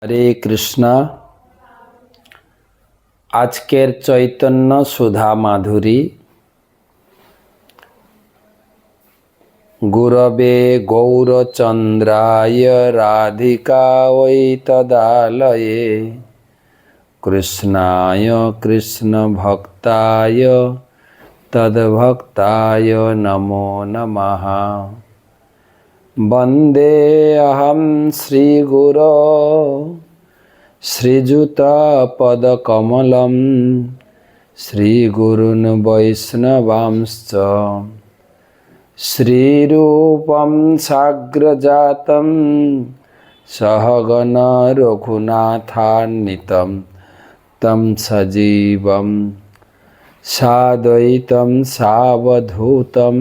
হরে কৃষ্ণা। আজকের চৈতন্য সুধা মাধুরী গুরবে গৌরচন্দ্রায় রাধিকায় তদালয়ে কৃষ্ণায় কৃষ্ণ ভক্তায় তদ্ভক্তায় নমো নমঃ। বন্দে অহং শ্রীগুরো শ্রীযুতপদকমলম শ্রীগুরুন বৈষ্ণবাংশ্চ শ্রীরূপং সাগ্রজাতং সহগণ রঘুনাথান্বিতং তং সজীবং সাদ্বৈতং সাবধূতং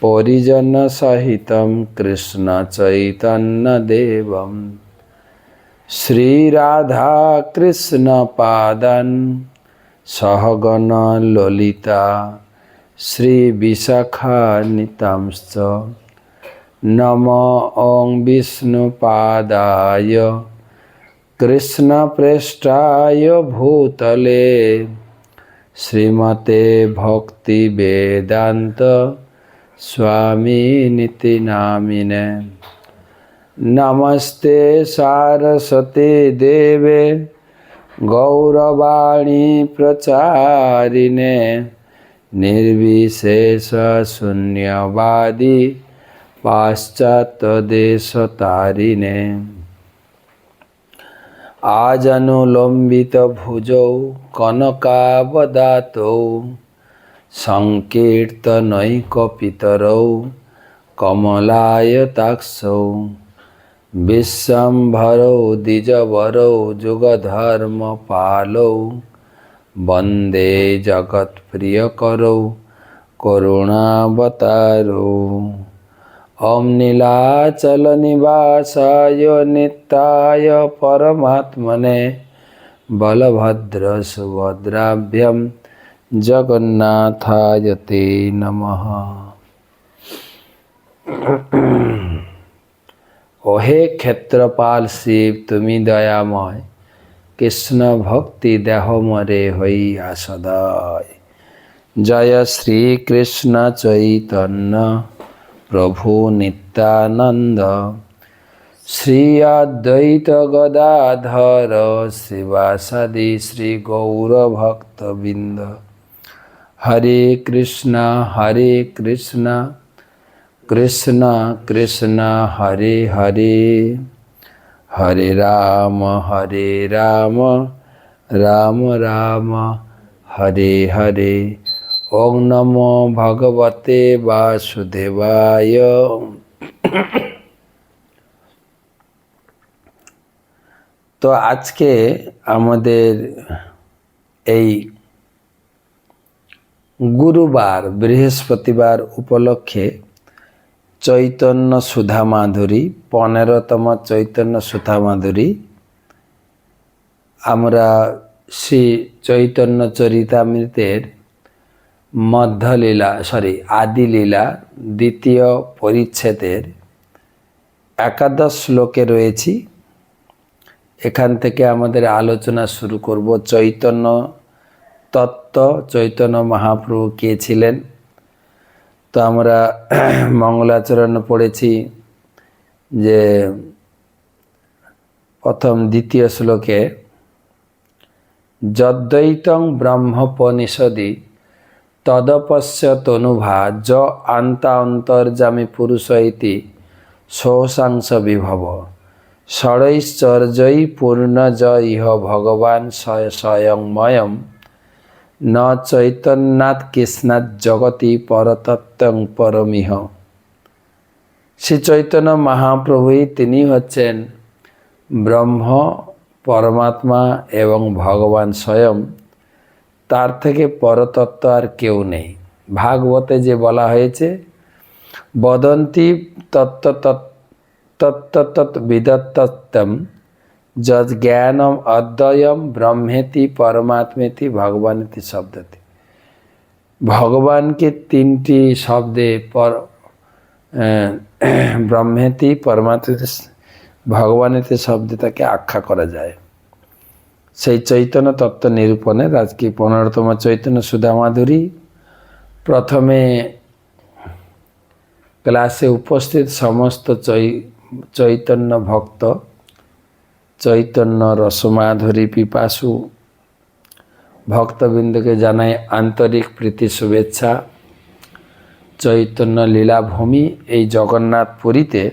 পরিজন সহিতং কৃষ্ণ চৈতন্য দেবম শ্রী রাধা কৃষ্ণ পাদান সহগণ ললিতা শ্রী বিশাখান্বিতাংশ্চ নমো ওং বিষ্ণুপাদায় কৃষ্ণ পৃষ্ঠায় ভূতলে শ্রীমতে ভক্তি বেদান্ত स्वामी निति नामिने। नमस्ते सारस्वती देवे गौरवाणी प्रचारिणे निर्विशेष शून्यवादी पाश्चात्य देशतारिणे। आजनुलंबित भुजौ कनकावदातौ संकीर्तनैकपितरौ कमलायताक्षौ विश्वम्भरौ द्विजवरौ जुगधर्मपालौ वन्दे जगत्प्रियकरौ करुणावतारौ। ॐ नीलाचलनिवासाय नित्याय परमात्मने बलभद्रसुभद्राभ्यां जगन्नाथाय ते नमः। ओहे क्षेत्रपाल शिव तुमी दयामय कृष्ण भक्ति देह मरे हईया सदाय। जय श्री कृष्ण चैतन्य प्रभु नित्यानंद श्री अद्वैत गदाधर श्रीवासादि श्री गौर भक्तबिंद। हरे कृष्णा कृष्णा कृष्णा हरे हरे हरे राम राम राम हरे हरे। ओम नमो भगवते वासुदेवाय। तो आज के आमादेर এই गुरुवार बृहस्पतिवार उपलक्षे चैतन्य सुधा माधुरी 15तम चैतन्य सुधा माधुरी आमरा श्री चैतन्य चरितामृतेर मध्यलीला आदिलीला द्वितीय परिच्छेदेर 11 श्लोके रयेछि। एखान थेके आमादेर आलोचना शुरू करब। चैतन्य तत्व चैतन्य महाप्रभु के छिलेन। तो आमरा मंगलाचरण पढ़ेছি जे प्रथम द्वितीय श्लोके यद्वैतं ब्रह्मोपनिषदि तदपश्य तनुभा ज आन्तान्तर्जामी पुरुष इति सोऽसांश विभव षडैश्चर्यै पूर्ण ज इह भगवान् स्वयंमयम् न चैतन्यात् कृष्णात् जगति परतत्त्वं परमिह। श्री चैतन्य महाप्रभु तिनी हच्छेन ब्रह्म परमात्मा एवं भगवान स्वयं, तार थेके परतत्त्व आर केउ नेই। भागवते जे बला हयेছে वदन्ति तत्तत् विदत्तम् जज ज्ञानम अद्वयम ब्रह्मेति परमात्मेति भगवानेति शब्दति। भगवान के 3टी शब्दे पर ब्रह्मेति परमात्मेति ভগবানেতে শব্দে তাকে আখ্যা করা যায়। সেই চৈতন্য তত্ত্ব নিরূপণের আজকে 15তম চৈতন্য সুধামাধুরী। প্রথমে ক্লাসে উপস্থিত সমস্ত চৈতন্য ভক্ত, চৈতন্য রসমাধুরী পিপাসু ভক্তবৃন্দকে জানাই আন্তরিক প্রীতি শুভেচ্ছা। চৈতন্য লীলাভূমি এই জগন্নাথ পুরীতে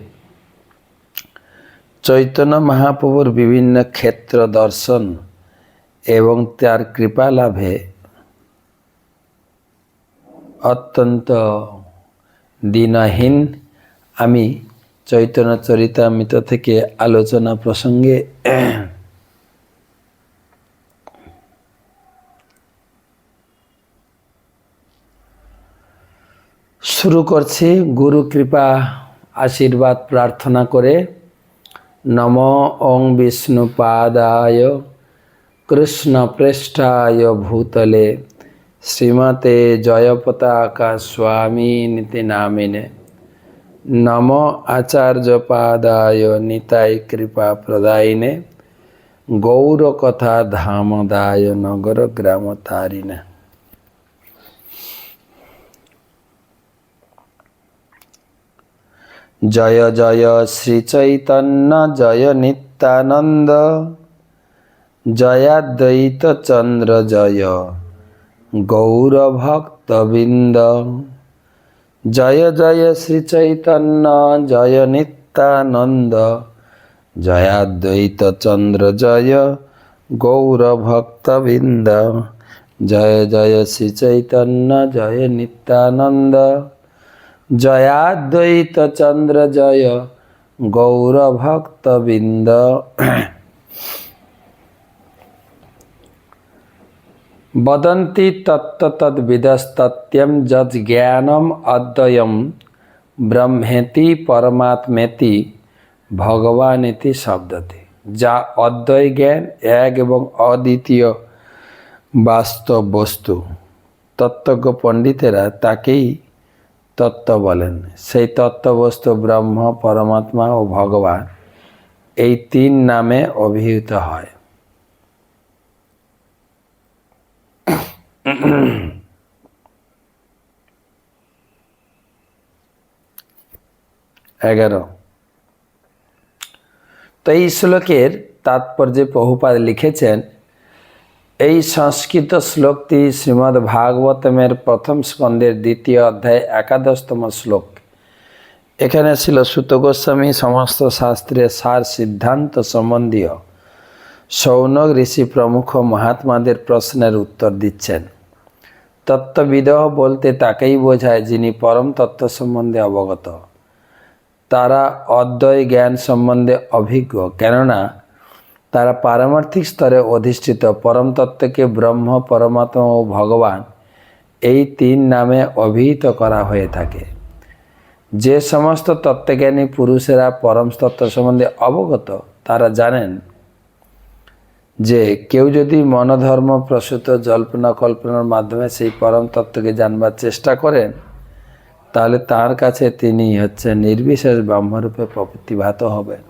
চৈতন্য মহাপ্রভুর বিভিন্ন ক্ষেত্র দর্শন এবং তার কৃপা লাভে অত্যন্ত দীনহীন আমি চৈতন্য চরিতামৃত থেকে আলোচনা প্রসঙ্গে শুরু করছি গুরু কৃপা আশীর্বাদ প্রার্থনা করে। নমো ওং বিষ্ণুপাদায় কৃষ্ণ পৃষ্ঠায় ভূতলে শ্রীমতে জয়পতাকা স্বামী নীতি নামিনে। নমো আচার্যপাদায় নিতাই কৃপা প্রদায়িনে গৌরকথা ধামদায় নগর গ্রাম তারিণে। জয় জয় শ্রী চৈতন্য জয় নিত্যানন্দ জয়াদ্বৈত চন্দ্র জয় গৌরভক্তবৃন্দ। জয় জয় শ্রী চৈতন্য জয় নিত্যানন্দ জয়াদ্বৈত চন্দ্র জয় গৌরভক্তবৃন্দ। জয় জয় শ্রী চৈতন্য জয় নিত্যানন্দ জয়াদ্বৈত চন্দ্র জয় গৌরভক্তবৃন্দ। বদন্তি তত্ত্বতদ্বিদস্তত্যম যজ্ঞানম অদ্বয়ম ব্রহ্মেতি পরমাত্মেতি ভগবানেতি শব্দতে। যা অদ্বয় জ্ঞান, এক এবং অদ্বিতীয় বাস্তব বস্তু, তত্ত্বজ্ঞ পণ্ডিতেরা তাকেই তত্ত্ব বলেন। সেই তত্ত্ববস্তু ব্রহ্ম, পরমাত্মা ও ভগবান এই তিন নামে অভিহিত হয়। তো এই শ্লোকের তাৎপর্যে প্রভুপাদ লিখেছেন, এই সংস্কৃত শ্লোকটি শ্রীমদ্ ভাগবতমের প্রথম স্কন্ধের 2য় অধ্যায় 11তম শ্লোক। এখানে ছিল সুত গোস্বামী সমস্ত শাস্ত্রের সার সিদ্ধান্ত সম্বন্ধীয় শৌনক ঋষি প্রমুখ মহাত্মাদের প্রশ্নের উত্তর দিচ্ছেন। তত্ত্ববিদ বলতে তাকেই বোঝায় যিনি পরম তত্ত্ব সম্বন্ধে অবগত। তারা অদ্বয় জ্ঞান সম্বন্ধে অভিজ্ঞ, কেননা তারা পারমার্থিক স্তরে অধিষ্ঠিত। পরম তত্ত্বকে ব্রহ্ম, পরমাত্মা ও ভগবান এই তিন নামে অভিহিত করা হয়ে থাকে। যে সমস্ত তত্ত্বজ্ঞানী পুরুষেরা পরম তত্ত্ব সম্বন্ধে অবগত, তারা জানেন যে কেউ যদি মনোধর্ম প্রসূত জল্পনা কল্পনার মাধ্যমে সেই পরম তত্ত্বকে জানবার চেষ্টা করেন, তাহলে তার কাছে তিনি নির্বিশেষ ব্রহ্মরূপে প্রতিভাত হবেন।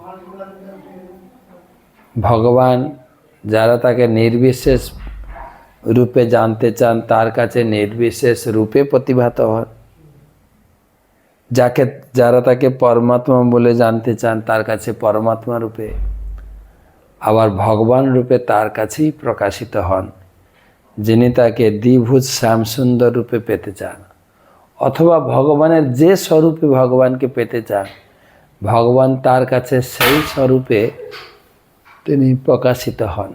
ভগবান যারা তাকে নির্বিশেষ রূপে জানতে চান, তার কাছে নির্বিশেষ রূপে প্রতিভাত হন। যারা তাকে পরমাত্মা বলে জানতে চান, তার কাছে পরমাত্মা রূপে, আবার ভগবান রূপে তার কাছেই প্রকাশিত হন। যিনি তাকে দ্বিভুজ শ্যামসুন্দর রূপে পেতে চান, অথবা ভগবানের যে স্বরূপে ভগবানকে পেতে চান, ভগবান তার কাছে সেই স্বরূপে তিনি প্রকাশিত হন।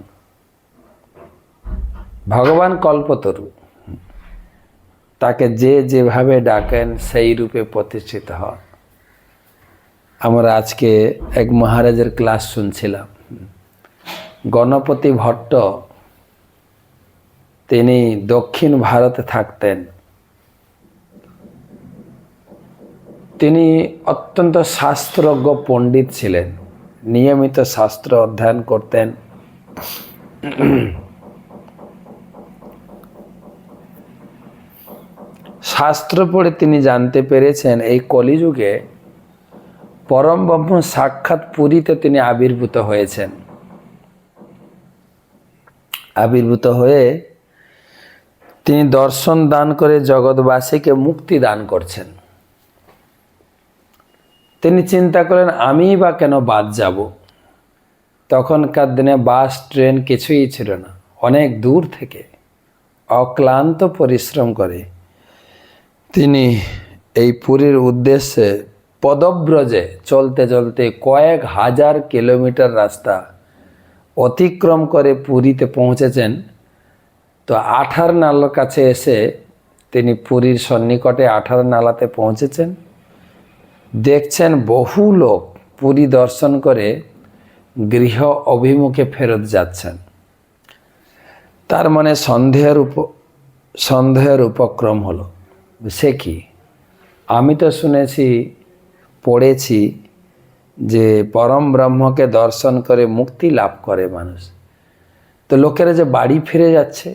ভগবান কল্পতরু, তাকে যে যেভাবে ডাকেন সেই রূপে প্রতিষ্ঠিত হন। আমরা আজকে এক মহারাজের ক্লাস শুনছিলাম। গণপতি ভট্ট, তিনি দক্ষিণ ভারতে থাকতেন। তিনি অত্যন্ত শাস্ত্রজ্ঞ পণ্ডিত ছিলেন, নিয়মিত শাস্ত্র অধ্যয়ন করতেন। শাস্ত্র পড়ে তিনি জানতে পেরেছেন এই কলিযুগে পরম ব্রহ্ম সাক্ষাৎ পুরীতে তিনি আবির্ভূত হয়েছেন। আবির্ভূত হয়ে তিনি দর্শন দান করে জগৎবাসীকে মুক্তি দান করছেন। তিনি চিন্তা করেন আমি বা কেন বাদ যাব। তখনকার দিনে বাস ট্রেন কিছুই ছিল না, অনেক দূর থেকে অক্লান্ত পরিশ্রম করে তিনি এই পুরীর উদ্দেশ্যে পদব্রজে চলতে চলতে কয়েক হাজার কিলোমিটার রাস্তা অতিক্রম করে পুরীতে পৌঁছেছেন। তো আঠার নালার কাছে এসে তিনি পুরীর সন্নিকটে আঠার নালাতে পৌঁছেছেন। দেখছেন বহু লোক পুরী দর্শন করে গৃহ অভিমুখে ফেরত যাচ্ছেন। তার মনে সন্দেহের উপক্রম হলো, সে কি, আমি তো শুনেছি পড়েছি যে পরম ব্রহ্মকে দর্শন করে মুক্তি লাভ করে মানুষ, তো লোকেরা যে বাড়ি ফিরে যাচ্ছে।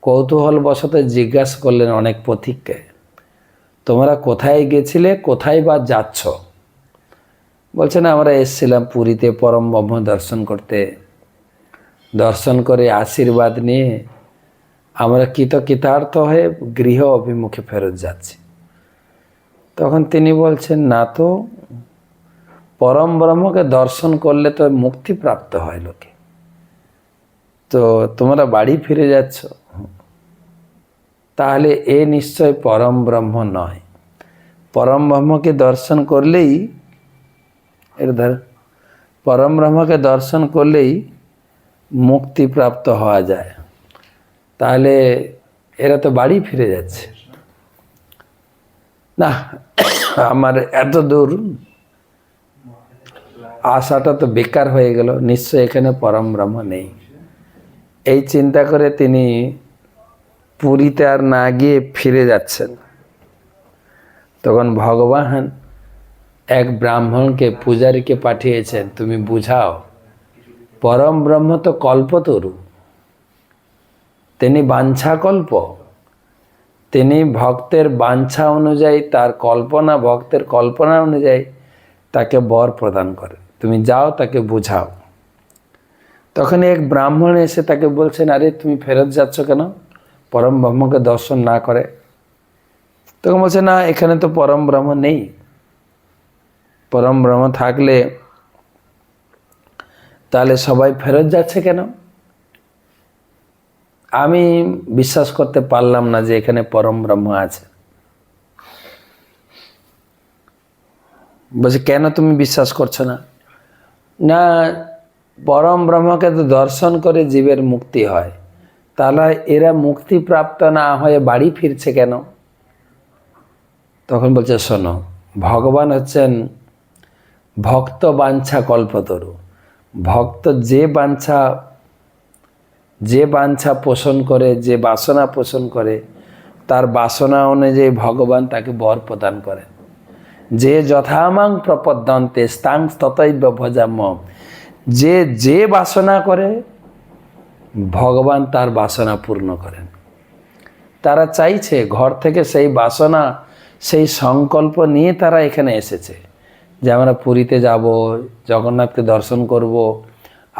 কৌতূহলবশত জিজ্ঞাসা করলেন অনেক পথিককে, তোমরা কোথায় গেছিলে, কোথায় বা যাচ্ছ? বলছে না, আমরা এসেছিলাম পুরীতে পরম ব্রহ্ম দর্শন করতে, দর্শন করে আশীর্বাদ নিয়ে আমরা কৃতার্থ হয়ে গৃহ অভিমুখে ফেরত যাচ্ছি। তখন তিনি বলছেন, না তো, পরম ব্রহ্মকে দর্শন করলে তো মুক্তি প্রাপ্ত হয় লোকে, তো তোমরা বাড়ি ফিরে যাচ্ছ, তাহলে এ নিশ্চয় পরম ব্রহ্ম নয়। পরম ব্রহ্মকে দর্শন করলেই পরম ব্রহ্মকে দর্শন করলেই মুক্তি প্রাপ্ত হওয়া যায়, তাহলে এরা তো বাড়ি ফিরে যাচ্ছে। না, আমার এত দূর আশাটা তো বেকার হয়ে গেল, নিশ্চয় এখানে পরম ব্রহ্ম নেই। এই চিন্তা করে তিনি পুরীতে আর না গিয়ে ফিরে যাচ্ছেন। তখন ভগবান এক ব্রাহ্মণকে, পূজারীকে পাঠিয়েছেন, তুমি বুঝাও, পরম ব্রহ্ম তো কল্পতরু, তিনি বাঞ্ছাকল্প, তিনি ভক্তের বাঞ্ছা অনুযায়ী, তার কল্পনা, ভক্তের কল্পনা অনুযায়ী তাকে বর প্রদান করে, তুমি যাও তাকে বুঝাও। তখন এক ব্রাহ্মণ এসে তাকে বলছেন, আরে তুমি ফেরত যাচ্ছ কেন, পরম ব্রহ্মকে দর্শন না করে? তখন বলছে, না, এখানে তো পরম ব্রহ্ম নেই, পরম ব্রহ্ম থাকলে তাহলে সবাই ফেরত যাচ্ছে কেন? আমি বিশ্বাস করতে পারলাম না যে এখানে পরম ব্রহ্ম আছে। বলছে, কেন তুমি বিশ্বাস করছো না? না, পরম ব্রহ্মকে তো দর্শন করে জীবের মুক্তি হয়, তাহলে এরা মুক্তি প্রাপ্ত না হয়ে বাড়ি ফিরছে কেন? তখন বলছে, শোনো, ভগবান হচ্ছেন ভক্ত বাঞ্ছা কল্পতরু। ভক্ত যে বাঞ্ছা পোষণ করে, যে বাসনা পোষণ করে, তার বাসনা অনুযায়ী ভগবান তাকে বর প্রদান করেন। যে যথামাং প্রপদ্যন্তে স্তাং ততৈব ভজাম্যহম, যে বাসনা করে ভগবান তার বাসনা পূর্ণ করেন। তারা চাইছে, ঘর থেকে সেই বাসনা, সেই সংকল্প নিয়ে তারা এখানে এসেছে যে আমরা পুরীতে যাব, জগন্নাথকে দর্শন করব,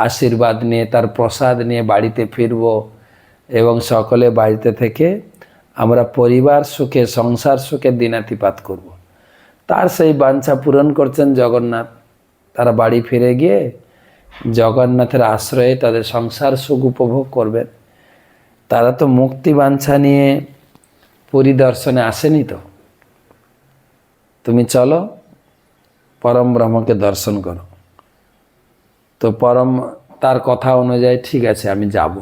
আশীর্বাদ নিয়ে, তার প্রসাদ নিয়ে বাড়িতে ফিরব এবং সকলে বাড়িতে থেকে আমরা পরিবার সুখে, সংসার সুখে দিনাতিপাত করব। তার সেই বাঞ্ছা পূরণ করছেন জগন্নাথ। তারা বাড়ি ফিরে গিয়ে জগন্নাথের আশ্রয়ে তাদের সংসার সুখ উপভোগ করবেন। তারা তো মুক্তি বাঞ্ছা নিয়ে পুরী দর্শনে আসেনি। তো তুমি চলো, পরম ব্রহ্মকে দর্শন করো। তো তার কথা অনুযায়ী ঠিক আছে, আমি যাব।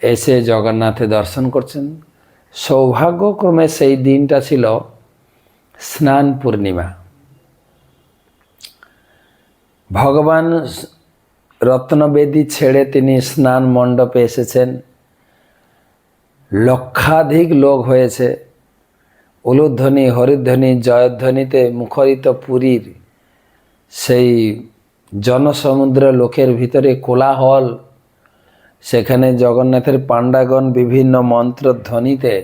এসে জগন্নাথে দর্শন করছেন। সৌভাগ্যক্রমে সেই দিনটা ছিল স্নান পূর্ণিমা। ভগবান রত্নবেদী ছেড়ে তিনি স্নান মণ্ডপে এসেছেন। লক্ষাধিক লোক হয়েছে। উলুধ্বনি, হরিধ্বনি, জয়ধ্বনিতে মুখরিত পুরীর সেই জনসমুদ্র লোকের ভিতরে কোলাহল। সেখানে জগন্নাথের পাণ্ডাগণ বিভিন্ন মন্ত্রধ্বনিতে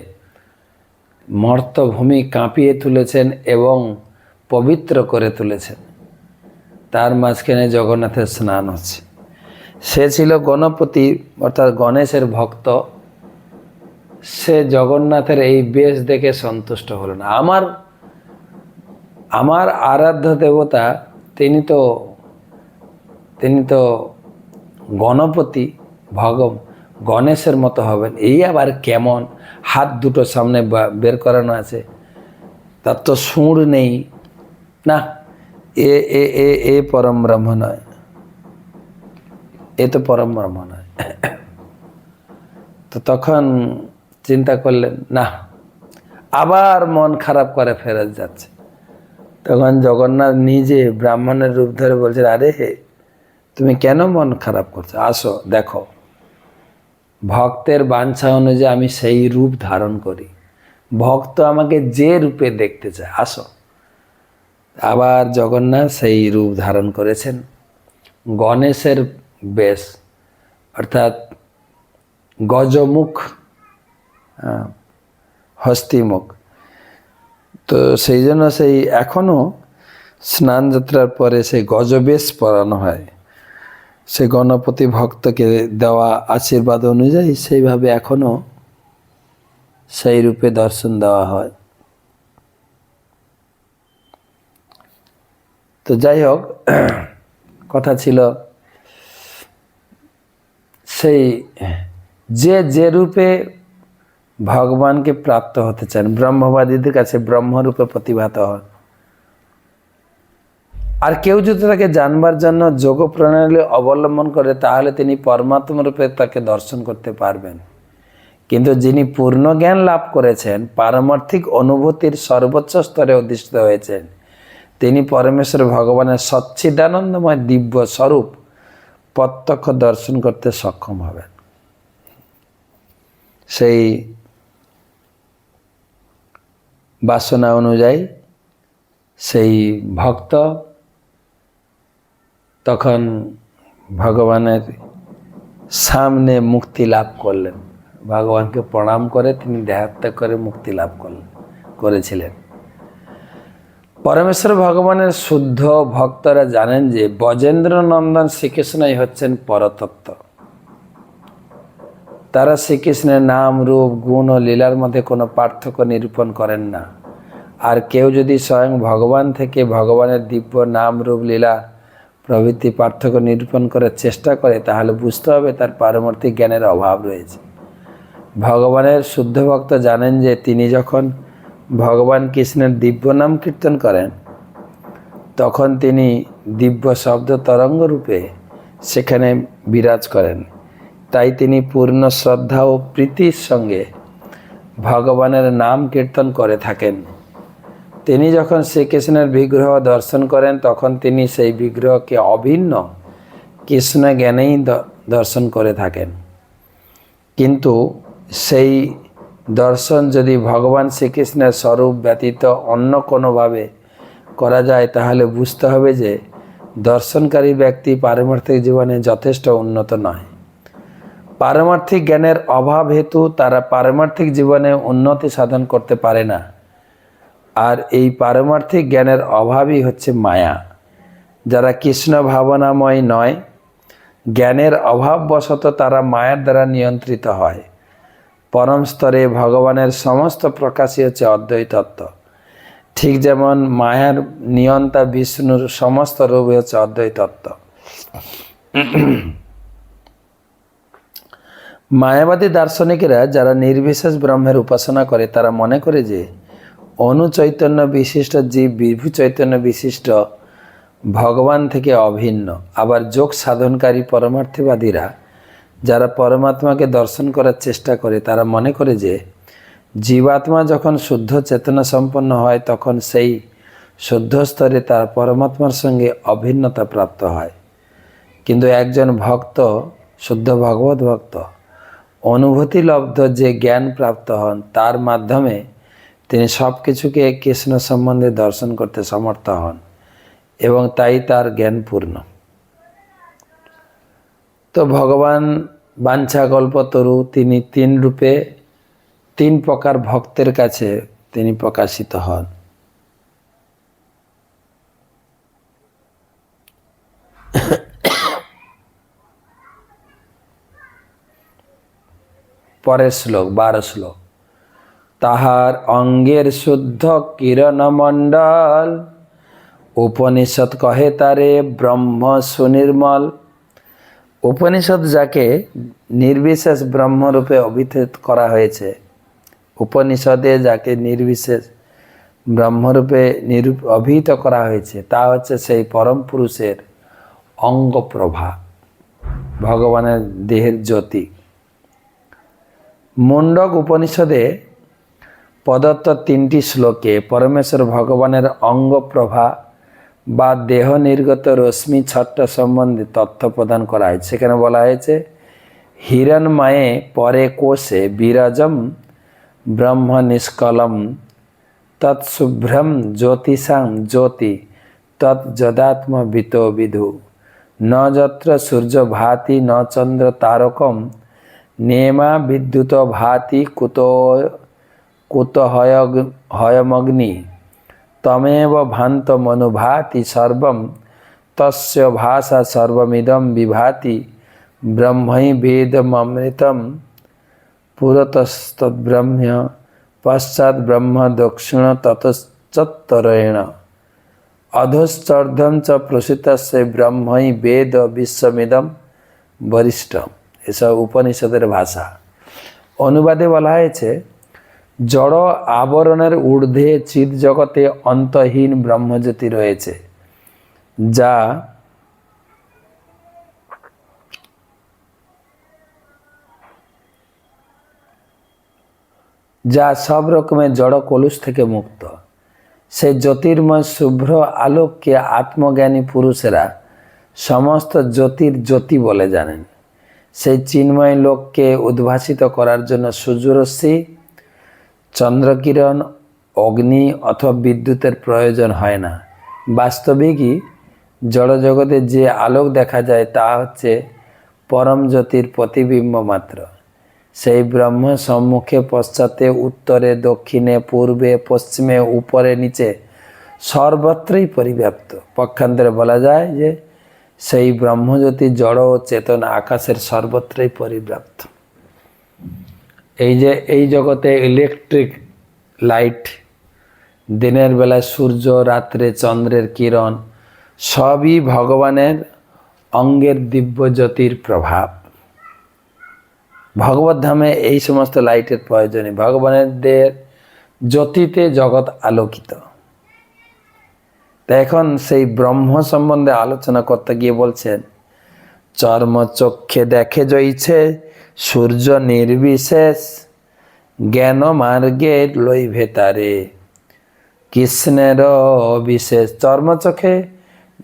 মর্তভূমি কাঁপিয়ে তুলেছেন এবং পবিত্র করে তুলেছেন। তার মাঝখানে জগন্নাথের স্নান হচ্ছে। সে ছিল গণপতি অর্থাৎ গণেশের ভক্ত। সে জগন্নাথের এই বেশ দেখে সন্তুষ্ট হলো না। আমার আরাধ্য দেবতা তিনি তো গণপতি গণেশের মতো হবেন, এই আবার কেমন? হাত দুটো সামনে বের করানো আছে, তার তো সুর নেই, না, এ এ এ এ পরম ব্রহ্ম নয়, এ তো পরম ব্রহ্ম নয়। তো তখন চিন্তা করলেন, না, আবার মন খারাপ করে ফেরত যাচ্ছে। তখন জগন্নাথ নিজে ব্রাহ্মণের রূপ ধরে বলছেন, আরে তুমি কেন মন খারাপ করছো? আসো, দেখো, ভক্তের বাঞ্ছা অনুযায়ী আমি সেই রূপ ধারণ করি। ভক্ত আমাকে যে রূপে দেখতে চায়, আসো। আবার জগন্নাথ সেই রূপ ধারণ করেছেন, গণেশের বেশ, অর্থাৎ গজমুখ, হস্তিমুখ। তো সেই জন্য সেই এখনও স্নান যাত্রার পরে সেই গজবেশ পরানো হয়। সে গণপতি ভক্তকে দেওয়া আশীর্বাদ অনুযায়ী সেইভাবে এখনও সেই রূপে দর্শন দেওয়া হয়। তো যাই হোক, কথা ছিল সেই যে রূপে ভগবানকে প্রাপ্ত হতে চান, ব্রহ্মবাদীদের কাছে ব্রহ্মরূপে প্রতিভাত হন। আর কেউ যদি তাকে জানবার জন্য যোগ প্রণালী অবলম্বন করে, তাহলে তিনি পরমাত্মা রূপে তাকে দর্শন করতে পারবেন। কিন্তু যিনি পূর্ণ জ্ঞান লাভ করেছেন, পারমার্থিক অনুভূতির সর্বোচ্চ স্তরে অধিষ্ঠিত হয়েছেন, তিনি পরমেশ্বর ভগবানের সচ্চিদানন্দময় দিব্য স্বরূপ প্রত্যক্ষ দর্শন করতে সক্ষম হবেন। সেই বাসনা অনুযায়ী সেই ভক্ত তখন ভগবানের সামনে মুক্তি লাভ করলেন। ভগবানকে প্রণাম করে তিনি দেহাত্যাগ করে মুক্তি লাভ করেছিলেন। পরমেশ্বর ভগবানের শুদ্ধ ভক্তরা জানেন যে ব্রজেন্দ্র নন্দন শ্রীকৃষ্ণই হচ্ছেন পরতত্ত্ব। তারা শ্রীকৃষ্ণের নাম, রূপ, গুণ ও লীলার মধ্যে কোনো পার্থক্য নিরূপণ করেন না। আর কেউ যদি স্বয়ং ভগবান থেকে ভগবানের দিব্য নাম, রূপ, লীলা প্রভৃতি পার্থক্য নিরূপণ করার চেষ্টা করে, তাহলে বুঝতে হবে তার পারমার্থিক জ্ঞানের অভাব রয়েছে। ভগবানের শুদ্ধ ভক্ত জানেন যে তিনি যখন ভগবান কৃষ্ণের দিব্য নাম কীর্তন করেন, তখন তিনি দিব্য শব্দ তরঙ্গ রূপে সেখানে বিরাজ করেন। তাই তিনি পূর্ণ শ্রদ্ধা ও প্রীতির সঙ্গে ভগবানের নাম কীর্তন করে থাকেন। তিনি যখন শ্রীকৃষ্ণের বিগ্রহ দর্শন করেন, তখন তিনি সেই বিগ্রহকে অভিন্ন কৃষ্ণ জ্ঞানেই দর্শন করে থাকেন। কিন্তু সেই দর্শন যদি ভগবান শ্রীকৃষ্ণের স্বরূপ ব্যতীত অন্য কোনোভাবে করা যায়, তাহলে বুঝতে হবে যে দর্শনকারী ব্যক্তি পারমার্থিক জীবনে যথেষ্ট উন্নত নয়। পারমার্থিক জ্ঞানের অভাব হেতু তারা পারমার্থিক জীবনে উন্নতি সাধন করতে পারে না। আর এই পারমার্থিক জ্ঞানের অভাবই হচ্ছে মায়া। যারা কৃষ্ণ ভাবনাময় নয়, জ্ঞানের অভাববশত তারা মায়ার দ্বারা নিয়ন্ত্রিত হয়। পরম স্তরে ভগবানের সমস্ত প্রকাশই হচ্ছে অদ্বৈত তত্ত্ব। ঠিক যেমন মায়ার নিয়ন্তা বিষ্ণুর সমস্ত রূপই হচ্ছে অদ্বৈত তত্ত্ব। মায়াবাদী দার্শনিকেরা যারা নির্বিশেষ ব্রহ্মের উপাসনা করে, তারা মনে করে যে অনুচৈতন্য বিশিষ্ট জীব বিভু চৈতন্য বিশিষ্ট ভগবান থেকে অভিন্ন। আবার যোগ সাধনকারী পরমার্থবাদীরা যারা পরমাত্মাকে দর্শন করার চেষ্টা করে, তারা মনে করে যে জীবাত্মা যখন শুদ্ধ চেতনা সম্পন্ন হয়, তখন সেই শুদ্ধ স্তরে তার পরমাত্মার সঙ্গে অভিন্নতা প্রাপ্ত হয়। কিন্তু একজন ভক্ত, শুদ্ধ ভগবত ভক্ত, অনুভূতিলব্ধ যে জ্ঞান প্রাপ্ত হন, তার মাধ্যমে তিনি সব কিছুকে কৃষ্ণ সম্বন্ধে দর্শন করতে সমর্থ হন এবং তাই তার জ্ঞান পূর্ণ। তো ভগবান বাঞ্ছাকল্পতরু তিনি তিন রূপে তিন প্রকার ভক্তের কাছে তিনি প্রকাশিত হন। পরের শ্লোক 12 শ্লোক। তাহার অঙ্গের শুদ্ধ কিরণমণ্ডল, উপনিষদ কহে তারে ব্রহ্ম সুনির্মল। উপনিষদ যাকে নির্বিশেষ ব্রহ্মরূপে অভিহিত করা হয়েছে, উপনিষদে যাকে নির্বিশেষ ব্রহ্মরূপে অভিহিত করা হয়েছে, তা হচ্ছে সেই পরম পুরুষের অঙ্গ প্রভা, ভগবানের দেহের জ্যোতি। মুন্ডক উপনিষদে প্রদত্ত 3টি শ্লোকে পরমেশ্বর ভগবানের অঙ্গ প্রভা বা দেহ নির্গত রশ্মি ছট্ট সম্বন্ধে তথ্য প্রদান করা হয়েছে। সেখানে বলা হয়েছে, হিরণময়ে পরে কোষে বিরাজম ব্রহ্ম নিষ্কলম তৎশুভ্রম জ্যোতিষাং জ্যোতি তৎযদাত্মবিতো বিধু ন যত্র সূর্য ভাতি ন চন্দ্র তারকম নেমা বিদ্যুৎ ভাতি কুত হয়মগ্নি তমেব ভান্ত মনুভাতি সর্বম তস্য ভাষা সর্বমিদম বিভাতি ব্রহ্মৈ বেদমৃতম পুরতস্তদ্ব্রহ্ম পশ্চাৎ ব্রহ্ম দক্ষিণ ততশ্চত্তরেণ অধশ্চর্ধম চ প্রসিতস্য ব্রহ্মৈ বেদ বিশ্বমিদম বরিষ্ঠম। এসব উপনিষদের ভাষা। অনুবাদে বলা হয়েছে, জড় আবরণের ঊর্ধ্বে চিৎ জগতে অন্তহীন ব্রহ্মজ্যোতি রয়েছে, যা সব রকমের জড় কলুষ থেকে মুক্ত। সেই জ্যোতির্ময় শুভ্র আলোককে আত্মজ্ঞানী পুরুষেরা সমস্ত জ্যোতির জ্যোতি বলে জানেন। সেই চিন্ময় লোককে উদ্ভাসিত করার জন্য সূর্যরশ্মি, চন্দ্রকিরণ, অগ্নি অথবা বিদ্যুতের প্রয়োজন হয় না। বাস্তবিকই জড়জগতে যে আলোক দেখা যায় তা হচ্ছে পরম জ্যোতির প্রতিবিম্ব মাত্র। সেই ব্রহ্ম সম্মুখে পশ্চাতে উত্তরে দক্ষিণে পূর্বে পশ্চিমে উপরে নিচে সর্বত্রই পরিব্যাপ্ত। পক্ষান্তরে বলা যায় যে সেই ব্রহ্মজ্যোতি জড় ও চেতন আকাশের সর্বত্রই পরিব্যাপ্ত। এই জগতে ইলেকট্রিক লাইট, দিনের বেলায় সূর্য, রাত্রে চন্দ্রের কিরণ, সবই ভগবানের অঙ্গের দিব্য জ্যোতির প্রভাব। ভগবত ধামে এই সমস্ত লাইটের প্রয়োজনে ভগবানের দেহের জ্যোতিতে জগৎ আলোকিত। তা এখন সেই ব্রহ্ম সম্বন্ধে আলোচনা করতে গিয়ে বলছেন, চর্মচক্ষে দেখে জইছে সূর্য নির্বিশেষ, জ্ঞান মার্গে লইভে তারে কৃষ্ণের বিশেষ। চর্মচক্ষে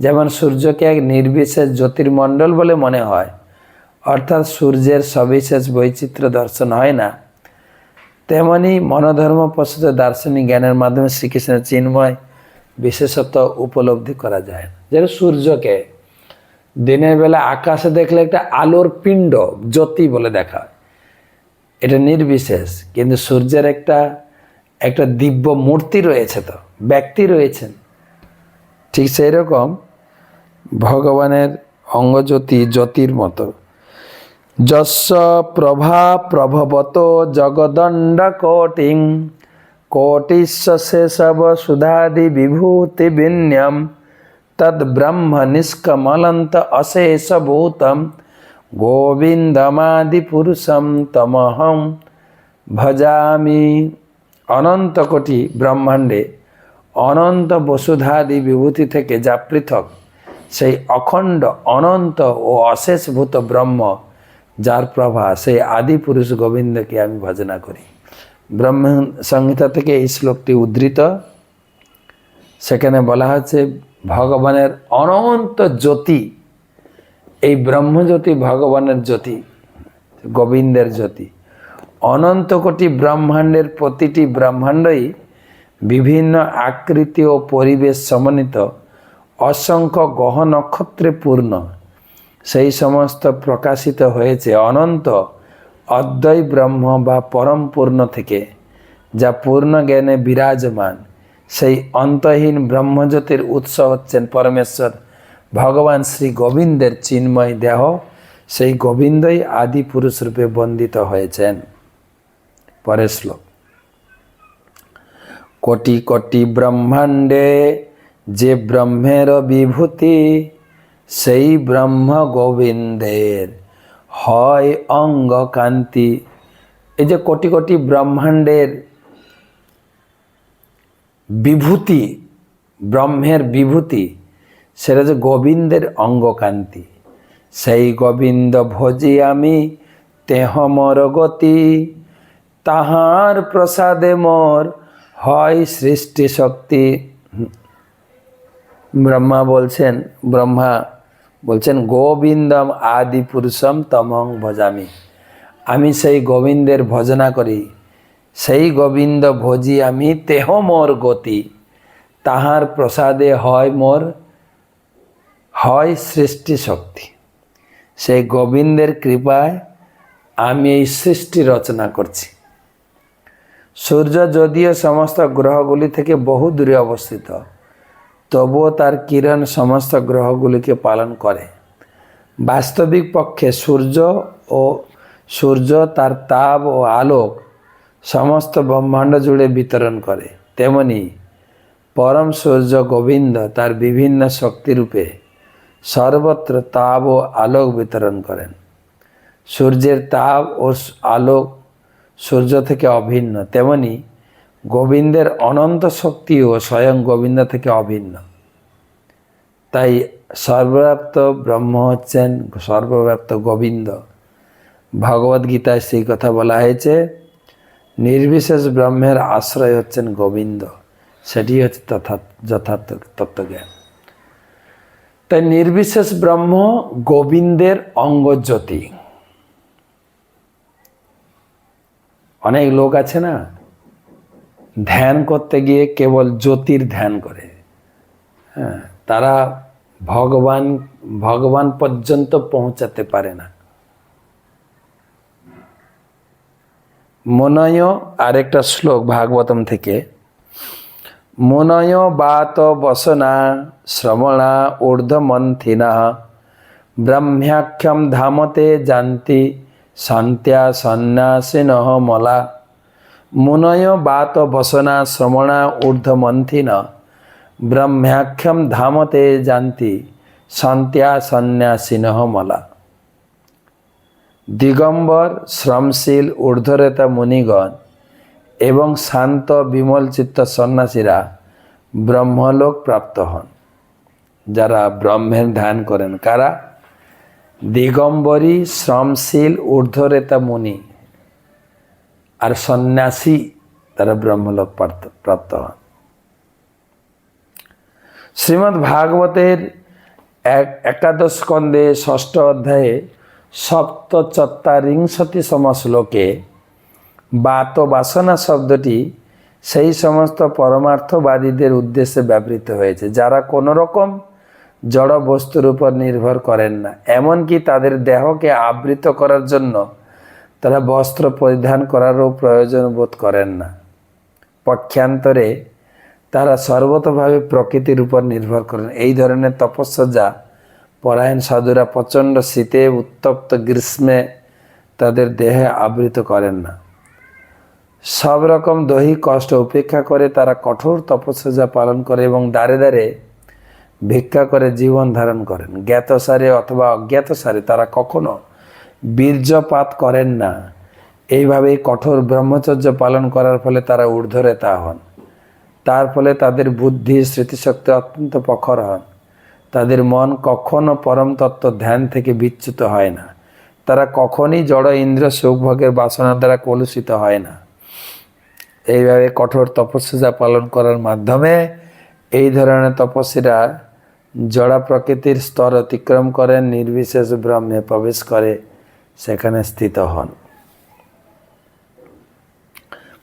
যেমন সূর্যকে এক নির্বিশেষ জ্যোতির্মণ্ডল বলে মনে হয়, অর্থাৎ সূর্যের সবিশেষ বৈচিত্র্য দর্শন হয় না, তেমনি মনোধর্ম প্রসূত দার্শনিক জ্ঞানের মাধ্যমে শ্রীকৃষ্ণের চিন্ময় বিশেষত্ব উপলব্ধি করা যায়। যেটা সূর্যকে দিনের বেলা আকাশে দেখলে একটা আলোর পিণ্ড, জ্যোতি বলে দেখা হয়, এটা নির্বিশেষ। কিন্তু সূর্যের একটা দিব্য মূর্তি রয়েছে, তো ব্যক্তি রয়েছেন। ঠিক সেই রকম ভগবানের অঙ্গজ্যোতি জ্যোতির মতো। যস্য প্রভা প্রভবত জগদণ্ড কোটিং কোটিস্য শেষব সুধাদি বিভূতি বিন্যম তদ ব্রহ্ম নিষ্কমলন্ত অশেষভূতম গোবিন্দমাদি পুরুষম তমহম ভজামি। অনন্ত কোটি ব্রহ্মাণ্ডে অনন্ত বসুধাদি বিভূতি থেকে যা পৃথক, সেই অখণ্ড অনন্ত ও অশেষভূত ব্রহ্ম, যার প্রভা, সেই আদি পুরুষ গোবিন্দকে আমি ভজনা করি। ব্রহ্ম সংহিতা থেকে এই শ্লোকটি উদ্ধৃত। সেখানে বলা হচ্ছে ভগবানের অনন্ত জ্যোতি, এই ব্রহ্মজ্যোতি ভগবানের জ্যোতি, গোবিন্দের জ্যোতি। অনন্ত কোটি ব্রহ্মাণ্ডের প্রতিটি ব্রহ্মাণ্ডই বিভিন্ন আকৃতি ও পরিবেশ সমন্বিত অসংখ্য গ্রহ নক্ষত্রে পূর্ণ। সেই সমস্ত প্রকাশিত হয়েছে অনন্ত অদ্বয় ব্রহ্ম বা পরম পূর্ণ থেকে, যা পূর্ণ জ্ঞানে বিরাজমান। সেই অন্তহীন ব্রহ্মজ্যোতির উৎস হচ্ছেন পরমেশ্বর ভগবান শ্রী গোবিন্দের চিন্ময় দেহ, সেই গোবিন্দই আদি পুরুষ রূপে বন্দিত হয়েছেন। পরের শ্লোক, কোটি কোটি ব্রহ্মাণ্ডে যে ব্রহ্মের বিভূতি, সেই ব্রহ্ম গোবিন্দের হয় অঙ্গ কান্তি। এই যে কোটি কোটি ব্রহ্মাণ্ডের বিভূতি, ব্রহ্মের বিভূতি, সেটা যে গোবিন্দের অঙ্গকান্তি। সেই গোবিন্দ ভজি আমি তেহ মোর গতি, তাহার প্রসাদে মোর হয় সৃষ্টি শক্তি। ব্রহ্মা বলছেন গোবিন্দম আদি পুরুষম তমং ভজামি। আমি সেই গোবিন্দের ভজনা করি, সেই গোবিন্দ ভজি আমি তেহ মোর গতি, তাহার প্রসাদে হয় সৃষ্টি শক্তি। সেই গোবিন্দের কৃপায় আমি এই সৃষ্টি রচনা করছি। সূর্য যদিও সমস্ত গ্রহগুলি থেকে বহু দূরে অবস্থিত, তবুও তার কিরণ সমস্ত গ্রহগুলিকে পালন করে। বাস্তবিক পক্ষে সূর্য তার তাপ ও আলোক সমস্ত ব্রহ্মাণ্ড জুড়ে বিতরণ করে, তেমনি পরম সূর্য গোবিন্দ তার বিভিন্ন শক্তিরূপে সর্বত্র তাপ ও আলোক বিতরণ করেন। সূর্যের তাপ ও আলোক সূর্য থেকে অভিন্ন, তেমনি গোবিন্দের অনন্ত শক্তিও স্বয়ং গোবিন্দ থেকে অভিন্ন। তাই সর্বব্যাপ্ত ব্রহ্ম হচ্ছেন সর্বব্যাপ্ত গোবিন্দ। ভগবদ্গীতায় সেই কথা বলা হয়েছে, নির্বিশেষ ব্রহ্মের আশ্রয় হচ্ছেন গোবিন্দ। সেটি হচ্ছে যথার্থ তত্ত্বজ্ঞান। তাই নির্বিশেষ ব্রহ্ম গোবিন্দের অঙ্গজ্যোতি। অনেক লোক আছে না, ধ্যান করতে গিয়ে কেবল জ্যোতির ধ্যান করে, হ্যাঁ, তারা ভগবান পর্যন্ত পৌঁছাতে পারে না। মনয় আরেকটা শ্লোক ভাগবতম থেকে, মনয় বাত বসনা শ্রমণা ঊর্ধ্বমন্থিনা ব্রহ্ম্যাখ্যম ধামতে জান্তি শান্ত্যা সন্ন্যাসিনঃ মলা। মুনয় বাত বসনা শ্রমণা ঊর্ধ্বমন্থিনা ব্রহ্ম্যাখ্যম ধামতে জান্তি শান্ত্যা সন্ন্যাসিনঃ মলা। দিগম্বর শ্রমশীল ঊর্ধ্বরেতা মুনিগণ এবং শান্ত বিমল চিত্ত সন্ন্যাসীরা ব্রহ্মলোক প্রাপ্ত হন। যারা ব্রহ্মের ধ্যান করেন, কারা? দিগম্বরী, শ্রমশীল, ঊর্ধ্বরেতা মুনি আর সন্ন্যাসী, তারা ব্রহ্মলোক প্রাপ্ত হন। শ্রীমদ্ ভাগবতের একাদশ স্কন্ধে ষষ্ঠ অধ্যায়ে সপ্তচত্বারিংশতিতম শ্লোকে বাত বাসনা শব্দটি সেই সমস্ত পরমার্থবাদীদের উদ্দেশ্যে ব্যবহৃত হয়েছে যারা কোনো রকম জড় বস্তুর উপর নির্ভর করেন না, এমনকি তাদের দেহকে আবৃত করার জন্য তারা বস্ত্র পরিধান করারও প্রয়োজন বোধ করেন না। পক্ষান্তরে তারা সর্বতভাবে প্রকৃতির উপর নির্ভর করেন। এই ধরনের তপস্যা পরায়ণ সাধুরা প্রচণ্ড শীতে, উত্তপ্ত গ্রীষ্মে তাদের দেহে আবৃত করেন না। সব রকম দৈহিক কষ্ট উপেক্ষা করে তারা কঠোর তপস্যা পালন করে এবং দ্বারে দ্বারে ভিক্ষা করে জীবন ধারণ করেন। জ্ঞাতসারে অথবা অজ্ঞাতসারে তারা কখনো বীর্যপাত করেন না। এইভাবেই কঠোর ব্রহ্মচর্য পালন করার ফলে তারা ঊর্ধ্বরেতা হন। তার ফলে তাদের বুদ্ধি, স্মৃতিশক্তি অত্যন্ত প্রখর হন। তাদের মন কখনো পরম তত্ত্ব ধ্যান থেকে বিচ্যুত হয় না। তারা কখনই জড় ইন্দ্র সুখভোগের বাসনা দ্বারা কলুষিত হয় না। এইভাবে কঠোর তপস্যা পালন করার মাধ্যমে এই ধরনের তপস্বীরা জড়া প্রকৃতির স্তর অতিক্রম করেন, নির্বিশেষ ব্রহ্মে প্রবেশ করে সেখানে স্থিত হন।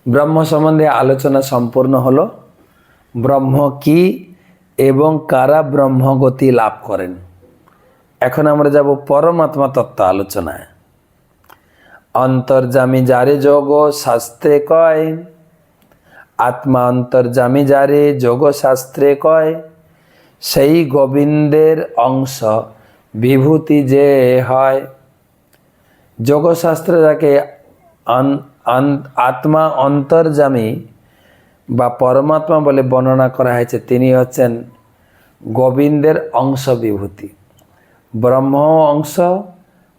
ব্রহ্ম সম্বন্ধে আলোচনা সম্পূর্ণ হলো। ব্রহ্ম কি এবং কারা ব্রহ্মগতি লাভ করেন। এখন আমরা যাব পরমাত্মা তত্ত্ব আলোচনায়। অন্তর্যামী যারে যোগ শাস্ত্রে কয়, আত্মা অন্তর্যামী যারে যোগ শাস্ত্রে কয়, সেই গোবিন্দের অংশ বিভূতি যে হয়। যোগশাস্ত্রে যাকে আত্মা অন্তর্যামী বা পরমাত্মা বলে বর্ণনা করা হয়েছে, তিনি হচ্ছেন গোবিন্দের অংশ বিভূতি। ব্রহ্ম অংশ,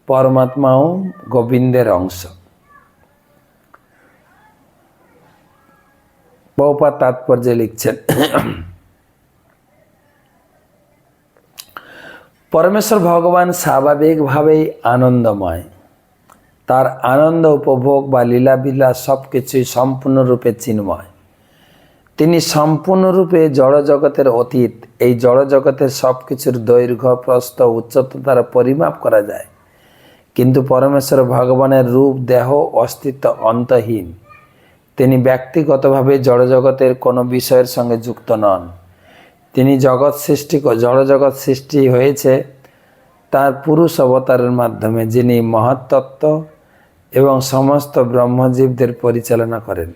পরমাত্মাও গোবিন্দের অংশ। বহুপাত তাৎপর্যে লিখছেন, পরমেশ্বর ভগবান স্বাভাবিকভাবেই আনন্দময়। তার আনন্দ উপভোগ বা লীলাবিলাস সব কিছুই সম্পূর্ণরূপে চিন্ময়। তিনি সম্পূর্ণরূপে জড়জগতের অতীত। এই জড়জগতের সব কিছুর দৈর্ঘ্য, প্রস্থ, উচ্চতা দ্বারা পরিমাপ করা যায়, কিন্তু পরমেশ্বর ভগবানের রূপ, দেহ, অস্তিত্ব অন্তহীন। তিনি ব্যক্তিগতভাবে জড়জগতের কোনো বিষয়ের সঙ্গে যুক্ত নন। তিনি জড়জগৎ সৃষ্টি হয়েছে তার পুরুষ অবতারের মাধ্যমে, যিনি মহত্তত্ত্ব এবং সমস্ত ব্রহ্মজীবদের পরিচালনা করেন।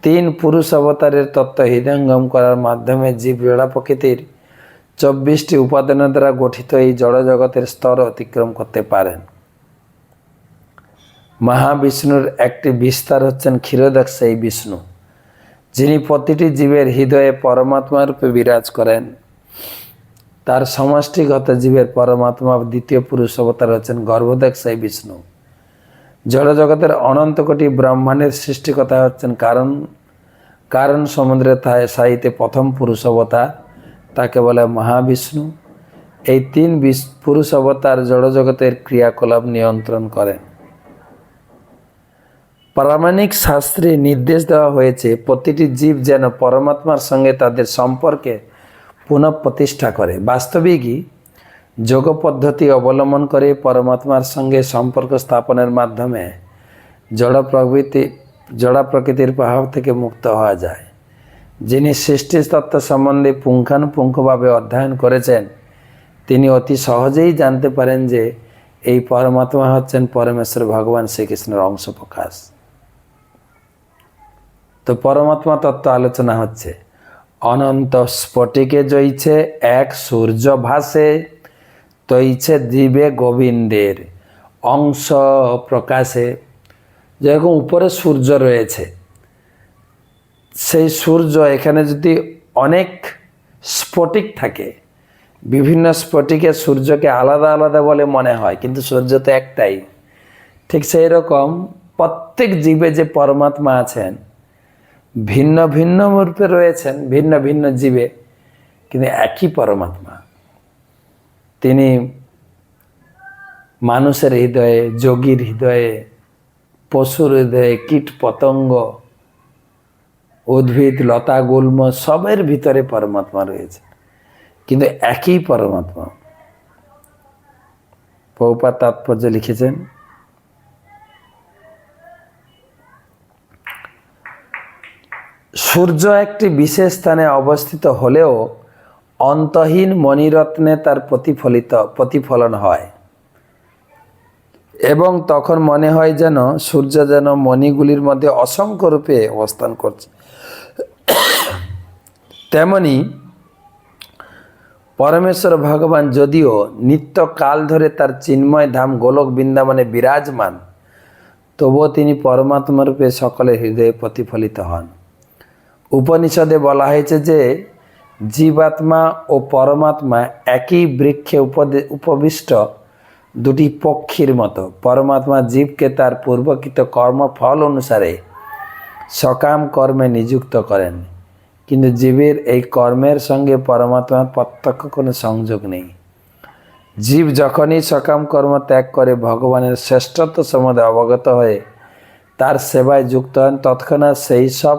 3 পুরুষ অবতারের তত্ত্ব হৃদয়ঙ্গম করার মাধ্যমে জীব জড় প্রকৃতির 24টি উপাদানের দ্বারা গঠিত এই জড়জগতের স্তর অতিক্রম করতে পারেন। মহাবিষ্ণুর একটি বিস্তার হচ্ছেন ক্ষীরোদক-সেই বিষ্ণু, যিনি প্রতিটি জীবের হৃদয়ে পরমাত্মা রূপে বিরাজ করেন। তার সমষ্টিগত জীবের পরমাত্মা দ্বিতীয় পুরুষ অবতার হচ্ছেন গর্ভোদক-সেই বিষ্ণু। জড়জগতের অনন্ত কোটি ব্রহ্মাণ্ডের সৃষ্টিকর্তা হচ্ছেন কারণ সমুদ্রের সাহিত্যে প্রথম পুরুষ অবতার, তাকে বলে মহাবিষ্ণু। এই 3 পুরুষ অবতার জড়জগতের ক্রিয়াকলাপ নিয়ন্ত্রণ করেন। প্রামাণিক শাস্ত্রে নির্দেশ দেওয়া হয়েছে প্রতিটি জীব যেন পরমাত্মার সঙ্গে তাদের সম্পর্কে পুনঃপ্রতিষ্ঠা করে। বাস্তবিকই যোগ পদ্ধতি অবলম্বন করে পরমাত্মার সঙ্গে সম্পর্ক স্থাপনের মাধ্যমে জড় প্রকৃতির প্রভাব থেকে মুক্ত হওয়া যায়। যিনি সৃষ্টিতত্ত্ব সম্বন্ধে পুঙ্খানুপুঙ্খভাবে অধ্যয়ন করেছেন, তিনি অতি সহজেই জানতে পারেন যে এই পরমাত্মা হচ্ছেন পরমেশ্বর ভগবান শ্রীকৃষ্ণের অংশ প্রকাশ। তো পরমাত্মা তত্ত্ব আলোচনা হচ্ছে। অনন্ত স্ফটিকে জইছে এক সূর্য ভাসে, তৈছে দিবে গোবিন্দের অংশ প্রকাশে। যেরকম উপরে সূর্য রয়েছে, সেই সূর্য এখানে যদি অনেক স্ফটিক থাকে, বিভিন্ন স্ফটিকে সূর্যকে আলাদা আলাদা বলে মনে হয়, কিন্তু সূর্য তো একটাই। ঠিক সেই রকম প্রত্যেক জীবে যে পরমাত্মা আছেন, ভিন্ন ভিন্ন রূপে রয়েছেন ভিন্ন ভিন্ন জীবে, কিন্তু একই পরমাত্মা। তিনি মানুষের হৃদয়ে, যোগীর হৃদয়ে, পশুর হৃদয়ে, কীট পতঙ্গ, উদ্ভিদ, লতা, গুল্ম সবের ভিতরে পরমাত্মা রয়েছে, কিন্তু একই পরমাত্মা। প্রভুপাদ তাৎপর্য লিখেছেন, সূর্য একটি বিশেষ স্থানে অবস্থিত হলেও অন্তহীন মণিরত্নে তার প্রতিফলন হয়, এবং তখন মনে হয় যেন সূর্য যেন মণিগুলির মধ্যে অসংখ্য রূপে অবস্থান করছে। তেমনি পরমেশ্বর ভগবান যদিও নিত্যকাল ধরে তার চিন্ময় ধাম গোলক বৃন্দাবনে বিরাজমান, তবুও তিনি পরমাত্মা রূপে সকলের হৃদয়ে প্রতিফলিত হন। উপনিষদে বলা হয়েছে যে জীবাত্মা ও পরমাত্মা একই বৃক্ষে উপবিষ্ট দুটি পক্ষীর মতো। পরমাত্মা জীবকে তার পূর্বকৃত কর্মফল অনুসারে সকাম কর্মে নিযুক্ত করেন, কিন্তু জীবের এই কর্মের সঙ্গে পরমাত্মার প্রত্যক্ষ কোনো সংযোগ নেই। জীব যখনই সকাম কর্ম ত্যাগ করে ভগবানের শ্রেষ্ঠত্ব সম্বন্ধে অবগত হয়ে তার সেবায় যুক্ত হন, তৎক্ষণাৎ সেই সব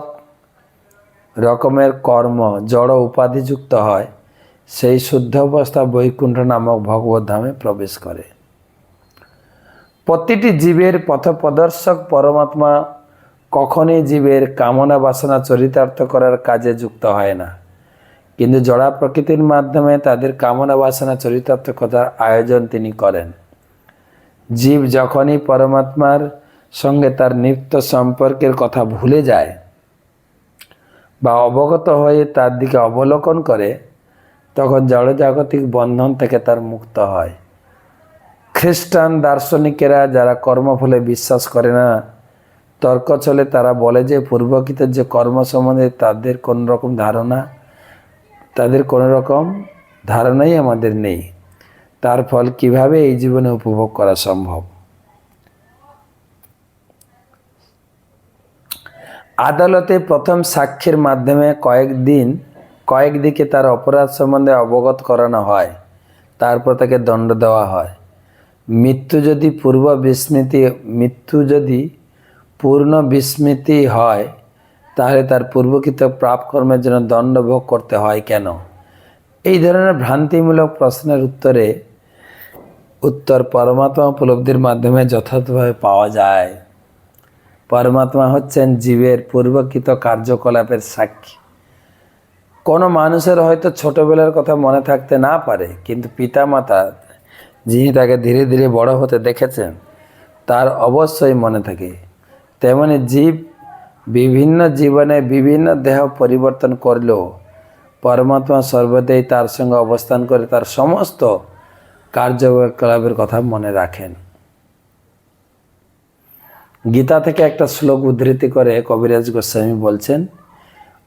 রকমের কর্ম জড় উপাধিযুক্ত হয়, সেই শুদ্ধ অবস্থা বৈকুণ্ঠ নামক ভগবত ধামে প্রবেশ করে। প্রতিটি জীবের পথপ্রদর্শক পরমাত্মা কখনই জীবের কামনা বাসনা চরিতার্থ করার কাজে যুক্ত হয় না, কিন্তু জড়া প্রকৃতির মাধ্যমে তাদের কামনা বাসনা চরিতার্থ করার আয়োজন তিনি করেন। জীব যখনই পরমাত্মার সঙ্গে তার নিত্য সম্পর্কের কথা ভুলে যায় বা অবগত হয়ে তার দিকে অবলোকন করে, তখন জড়জাগতিক বন্ধন থেকে তার মুক্ত হয়। খ্রিস্টান দার্শনিকেরা যারা কর্মফলে বিশ্বাস করে না, তর্ক চলে, তারা বলে যে পূর্বকৃত যে কর্ম সম্বন্ধে তাদের কোনো রকম ধারণাই আমাদের নেই। তার ফল কিভাবে এই জীবনে উপভোগ করা সম্ভব? আদালতে প্রথম সাক্ষীর মাধ্যমে কয়েকদিকে তার অপরাধ সম্বন্ধে অবগত করানো হয়, তারপর তাকে দণ্ড দেওয়া হয়। মৃত্যু যদি পূর্ণ বিস্মৃতি হয়, তাহলে তার পূর্বকৃত পাপ কর্মের জন্য দণ্ড ভোগ করতে হয় কেন? এই ধরনের ভ্রান্তিমূলক প্রশ্নের উত্তর পরমাত্মা উপলব্ধির মাধ্যমে যথাযথভাবে পাওয়া যায়। পরমাত্মা হচ্ছেন জীবের পূর্বকৃত কার্যকলাপের সাক্ষী। কোনো মানুষের হয়তো ছোটবেলার কথা মনে থাকতে না পারে, কিন্তু পিতামাতা যিনি তাকে ধীরে ধীরে বড় হতে দেখেছেন তার অবশ্যই মনে থাকে। তেমনি জীব বিভিন্ন জীবনে বিভিন্ন দেহ পরিবর্তন করলেও পরমাত্মা সর্বদাই তার সঙ্গে অবস্থান করে তার সমস্ত কার্যকলাপের কথা মনে রাখেন। গীতা থেকে একটা শ্লোক উদ্ধৃতি করে কবিরাজ গোস্বামী বলছেন,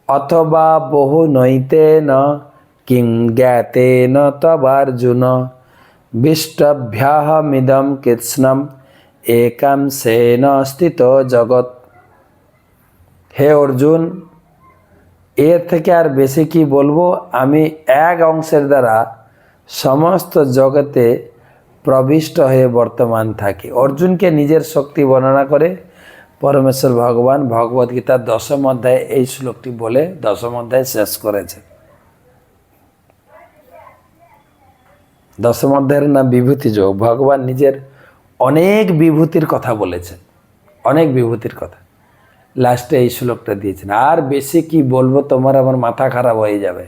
অথবা বহু নৈতে ন কিং জ্ঞাতে ন তবার্জুন বিষ্টভ্যাহমিদম কৃষ্ণম একাংশেন স্থিত জগৎ। হে অর্জুন, এর থেকে আর বেশি কি বলবো? আমি এক অংশের দ্বারা সমস্ত জগতে প্রবিষ্ট হয়ে বর্তমান থাকি। অর্জুনকে নিজের শক্তি বর্ণনা করে পরমেশ্বর ভগবান ভগবদ্গীতার 10ম অধ্যায়ে এই শ্লোকটি বলে 10ম অধ্যায় শেষ করেছে। 10ম অধ্যায়ের নাম বিভূতি যোগ। ভগবান নিজের অনেক বিভূতির কথা বলেছেন, অনেক বিভূতির কথা। লাস্টে এই শ্লোকটা দিয়েছেন, আর বেশি কি বলবো, তোমার আমার মাথা খারাপ হয়ে যাবে।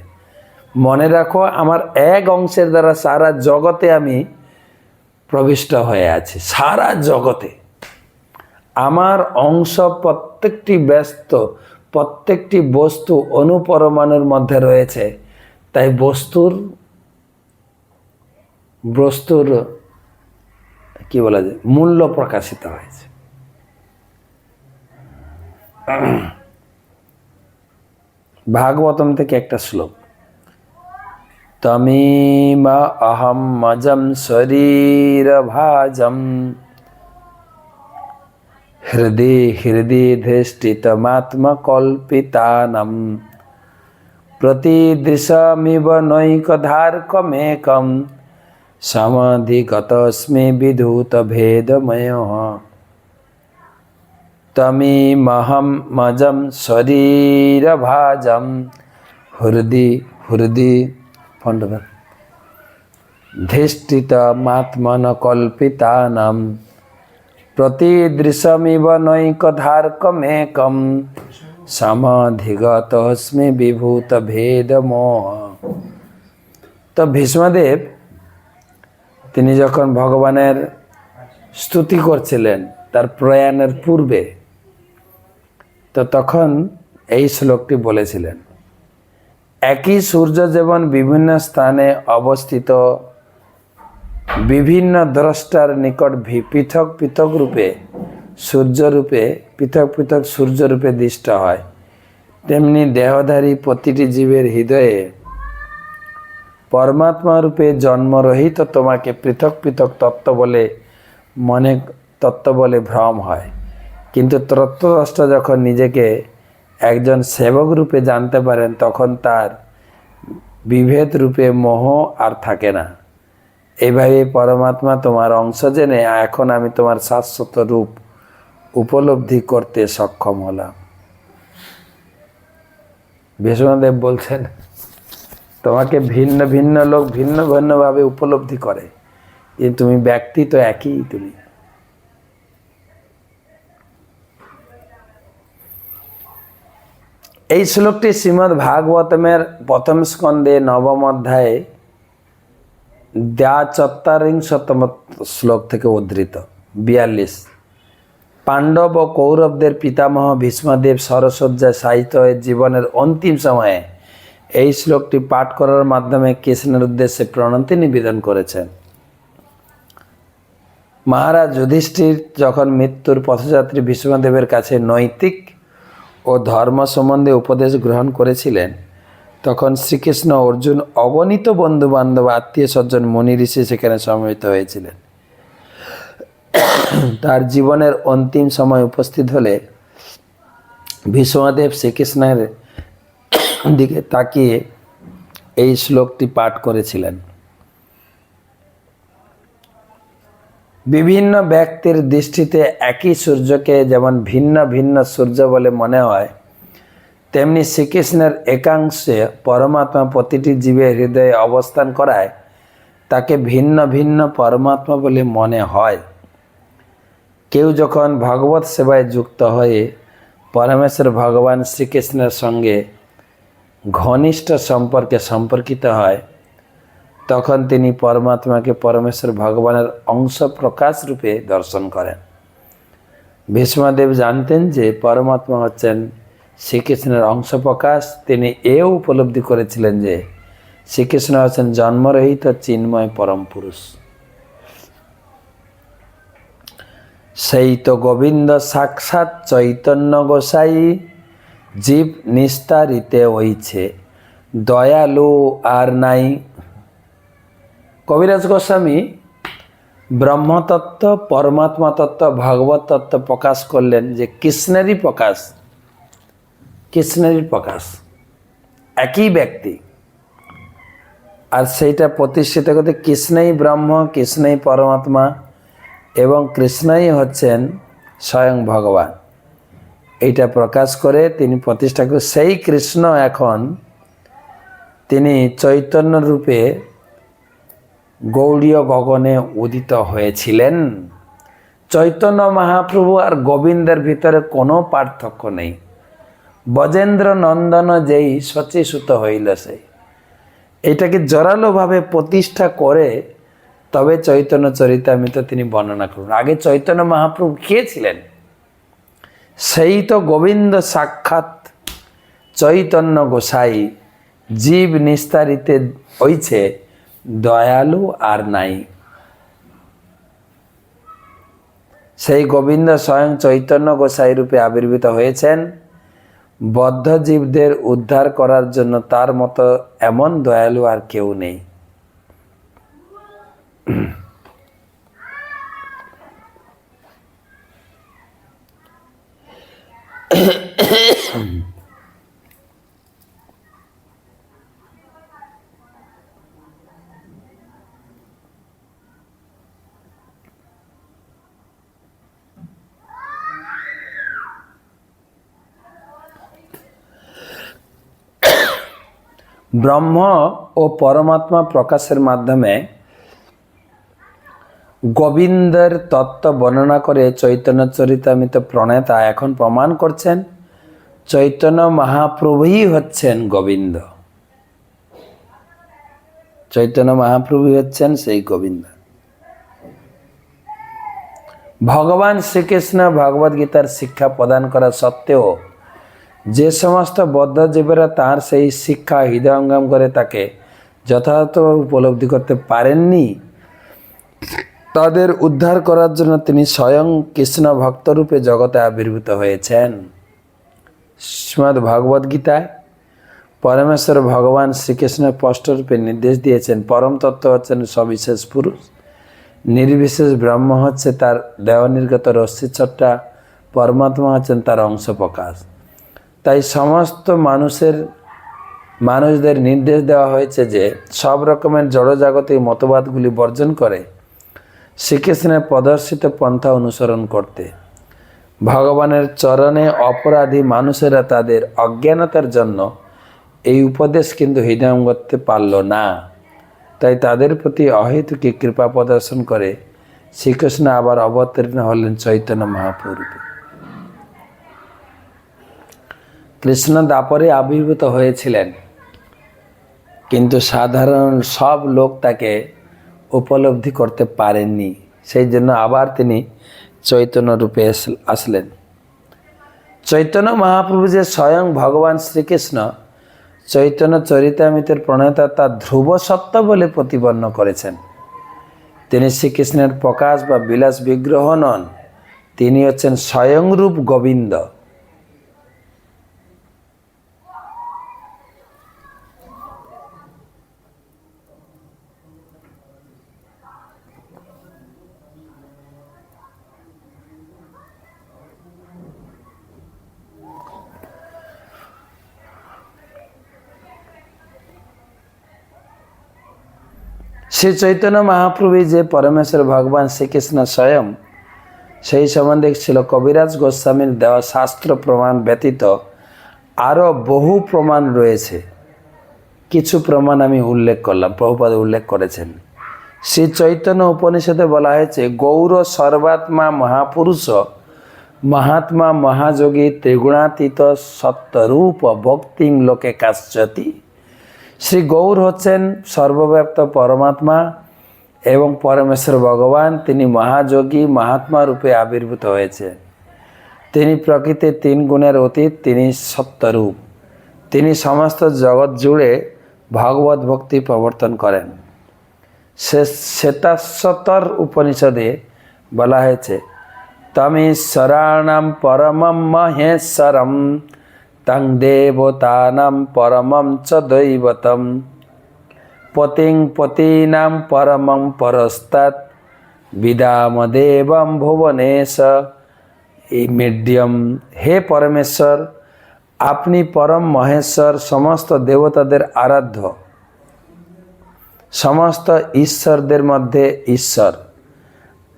মনে রাখো, আমার এক অংশের দ্বারা সারা জগতে আমি প্রবিষ্ট হয়ে আছি। সারা জগতে আমার অংশ প্রত্যেকটি বস্তু অনুপরমাণুর মধ্যে রয়েছে। তাই বস্তুর কি বলা যায়, মূল্য প্রকাশিত হয়েছে। ভাগবতম থেকে একটা শ্লোক, তমিমা অহম মজম শরীর ভাজম হৃদি ধৃষ্টিতমাত্মকল্পিতানম প্রতিদৃশমিব নৈকধার্কমেকম সমাধিগতস্মি বিধূত ভেদময়ঃ। তমিমহম মজম শরীর ভাজম হৃদি ধিষ্ঠিতমাত্মনকল্পিতানাম প্রতিদৃশমিব নৈকধার্কমেকম সমাধিগতস্মি বিভূত ভেদমোহ। তো ভীষ্মদেব তিনি যখন ভগবানের স্তুতি করছিলেন তার প্রয়াণের পূর্বে, তো তখন এই শ্লোকটি বলেছিলেন, একই সূর্য যেমন বিভিন্ন স্থানে অবস্থিত বিভিন্ন দ্রষ্টার নিকট পৃথক পৃথক সূর্যরূপে দৃষ্ট হয়, তেমনি দেহধারী প্রতিটি জীবের হৃদয়ে পরমাত্মা রূপে জন্মরহিত তোমাকে পৃথক পৃথক তত্ত্ব বলে ভ্রম হয়। কিন্তু তত্ত্বদ্রষ্টা যখন নিজেকে একজন সেবক রূপে জানতে পারেন, তখন তার বিভেদ রূপে মোহ আর থাকে না। এইভাবে পরমাত্মা তোমার অংশ জেনে এখন আমি তোমার শাশ্বত রূপ উপলব্ধি করতে সক্ষম হলাম। ভীষ্মদেব বলছেন, তোমাকে ভিন্ন ভিন্ন লোক ভিন্ন ভিন্নভাবে উপলব্ধি করে, কিন্তু তুমি ব্যক্তি তো একই। তুমি এই শ্লোকটি শ্রীমদ্ ভাগবতমের প্রথম স্কন্ধে 9ম অধ্যায়ে ৪৪তম শ্লোক থেকে উদ্ধৃত। 42 পাণ্ডব ও কৌরবদের পিতামহ ভীষ্মদেব সরসজ্জায় শায়িত হয়ে জীবনের অন্তিম সময়ে এই শ্লোকটি পাঠ করার মাধ্যমে কৃষ্ণের উদ্দেশ্যে প্রণতি নিবেদন করেছেন। মহারাজ যুধিষ্ঠির যখন মৃত্যুর পথযাত্রী ভীষ্মদেবের কাছে নৈতিক ও ধর্ম সম্বন্ধে উপদেশ গ্রহণ করেছিলেন, তখন শ্রীকৃষ্ণ, অর্জুন, অগণিত বন্ধু বান্ধব, আত্মীয় স্বজন, মুনি ঋষি সেখানে সমবেত হয়েছিলেন। তার জীবনের অন্তিম সময় উপস্থিত হলে ভীষ্মদেব শ্রীকৃষ্ণের দিকে তাকিয়ে এই শ্লোকটি পাঠ করেছিলেন। বিভিন্ন ব্যক্তির দৃষ্টিতে একই সূর্যকে যেমন ভিন্ন ভিন্ন সূর্য বলে মনে হয়, তেমনি শ্রীকৃষ্ণের একাংশে পরমাত্মা প্রতিটি জীবের হৃদয়ে অবস্থান করায় তাকে ভিন্ন ভিন্ন পরমাত্মা বলে মনে হয়। কেউ যখন ভগবত সেবায় যুক্ত হয়ে পরমেশ্বর ভগবান শ্রীকৃষ্ণের সঙ্গে ঘনিষ্ঠ সম্পর্কে সম্পর্কিত হয়, তখন তিনি পরমাত্মাকে পরমেশ্বর ভগবানের অংশ প্রকাশ রূপে দর্শন করেন। ভীষ্মদেব জানতেন যে পরমাত্মা হচ্ছেন শ্রীকৃষ্ণের অংশ প্রকাশ। তিনি এও উপলব্ধি করেছিলেন যে শ্রীকৃষ্ণ হচ্ছেন জন্মরহিত চিন্ময় পরম পুরুষ। সেই তো গোবিন্দ সাক্ষাৎ চৈতন্য গোসাই, জীব নিস্তারিতে হইছে দয়ালু আর নাই। কবিরাজ গোস্বামী ব্রহ্মতত্ত্ব, পরমাত্মা তত্ত্ব, ভগবত তত্ত্ব প্রকাশ করলেন যে কৃষ্ণেরই প্রকাশ, কৃষ্ণেরই প্রকাশ, একই ব্যক্তি। আর সেইটা প্রতিষ্ঠিত করতে কৃষ্ণই ব্রহ্ম, কৃষ্ণই পরমাত্মা এবং কৃষ্ণই হচ্ছেন স্বয়ং ভগবান, এইটা প্রকাশ করে তিনি প্রতিষ্ঠা করে সেই কৃষ্ণ এখন তিনি চৈতন্য রূপে গৌড়ীয় গগনে উদিত হয়েছিলেন। চৈতন্য মহাপ্রভু আর গোবিন্দের ভিতরে কোনো পার্থক্য নেই। ব্রজেন্দ্র নন্দন যেই সচিসুত হইল সেই, এটাকে জোরালোভাবে প্রতিষ্ঠা করে তবে চৈতন্য চরিতামৃত তিনি বর্ণনা করুন। আগে চৈতন্য মহাপ্রভু কে ছিলেন? সেই তো গোবিন্দ সাক্ষাৎ চৈতন্য গোসাই, জীব নিস্তারিতে হইছে দয়ালু আর নাই। সেই গোবিন্দ স্বয়ং চৈতন্য গোসাই রূপে আবির্ভূত হয়েছেন বদ্ধ জীবদের উদ্ধার করার জন্য। তার মতো এমন দয়ালু আর কেউ নেই। ব্রহ্ম ও পরমাত্মা প্রকাশের মাধ্যমে গোবিন্দের তত্ত্ব বর্ণনা করে চৈতন্য চরিতামৃত প্রণেতা এখন প্রমাণ করছেন চৈতন্য মহাপ্রভুই হচ্ছেন গোবিন্দ। চৈতন্য মহাপ্রভুই হচ্ছেন সেই গোবিন্দ। ভগবান শ্রীকৃষ্ণ ভগবদ গীতার শিক্ষা প্রদান করা সত্ত্বেও যে সমস্ত বদ্ধ জীবেরা তাঁর সেই শিক্ষা হৃদয়ঙ্গম করে তাকে যথাযথভাবে উপলব্ধি করতে পারেননি, তাদের উদ্ধার করার জন্য তিনি স্বয়ং কৃষ্ণ ভক্তরূপে জগতে আবির্ভূত হয়েছেন। শ্রীমদ্ ভগবদ গীতায় পরমেশ্বর ভগবান শ্রীকৃষ্ণ স্পষ্টরূপে নির্দেশ দিয়েছেন পরম তত্ত্ব হচ্ছেন সবিশেষ পুরুষ, নির্বিশেষ ব্রহ্ম হচ্ছে তার দেহ নির্গত রশ্মিচ্ছটা, পরমাত্মা হচ্ছেন তার অংশ প্রকাশ। তাই সমস্ত মানুষদের নির্দেশ দেওয়া হয়েছে যে সব রকমের জড়জাগতিক মতবাদগুলি বর্জন করে শ্রীকৃষ্ণের প্রদর্শিত পন্থা অনুসরণ করতে। ভগবানের চরণে অপরাধী মানুষেরা তাদের অজ্ঞানতার জন্য এই উপদেশ কিন্তু হৃদয়ঙ্গম করতে পারল না। তাই তাদের প্রতি অহেতুকী কৃপা প্রদর্শন করে শ্রীকৃষ্ণ আবার অবতীর্ণ হলেন চৈতন্য মহাপ্রভু। কৃষ্ণ দাপরে আবির্ভূত হয়েছিলেন, কিন্তু সাধারণ সব লোক তাকে উপলব্ধি করতে পারেননি। সেই জন্য আবার তিনি চৈতন্য রূপে আসলেন। চৈতন্য মহাপ্রভু যে স্বয়ং ভগবান শ্রীকৃষ্ণ চৈতন্য চরিতামৃতের প্রণেতা তা ধ্রুব সত্য বলে প্রতিপন্ন করেছেন। তিনি শ্রীকৃষ্ণের প্রকাশ বা বিলাস বিগ্রহ নন, তিনি হচ্ছেন স্বয়ংরূপ গোবিন্দ। শ্রী চৈতন্য মহাপ্রভু যে পরমেশ্বর ভগবান শ্রীকৃষ্ণ স্বয়ং, সেই সম্বন্ধে ছিল কবিরাজ গোস্বামীর দেওয়া শাস্ত্র প্রমাণ ব্যতীত আরও বহু প্রমাণ রয়েছে। কিছু প্রমাণ আমি উল্লেখ করলাম, প্রভুপাদ উল্লেখ করেছেন। শ্রী চৈতন্য উপনিষদে বলা হয়েছে, গৌর সর্বাত্মা মহাপুরুষ মহাত্মা মহাযোগী ত্রিগুণাতীত সত্যরূপ ভক্তিং লোকে কাশ্যতি। শ্রী গৌর হচ্ছেন সর্বব্যাপ্ত পরমাত্মা এবং পরমেশ্বর ভগবান। তিনি মহাযোগী মহাত্মা রূপে আবির্ভূত হয়েছে। তিনি প্রকৃতির 3 গুণের অতীত, তিনি সত্যরূপ। তিনি সমস্ত জগৎ জুড়ে ভগবত ভক্তি প্রবর্তন করেন। শ্বেতাশ্বতর উপনিষদে বলা হয়েছে, তমীশ্বরাণাম পরমম মহেশ্বরম তং দেবতানাম পরমম চ দৈবতম পতিং পতীনাম পরমং পরস্তাৎ বিদামদেবম ভুবনেশ মিডিয়ম। হে পরমেশ্বর, আপনি পরম মহেশ্বর, সমস্ত দেবতাদের আরাধ্য, সমস্ত ঈশ্বরদের মধ্যে ঈশ্বর।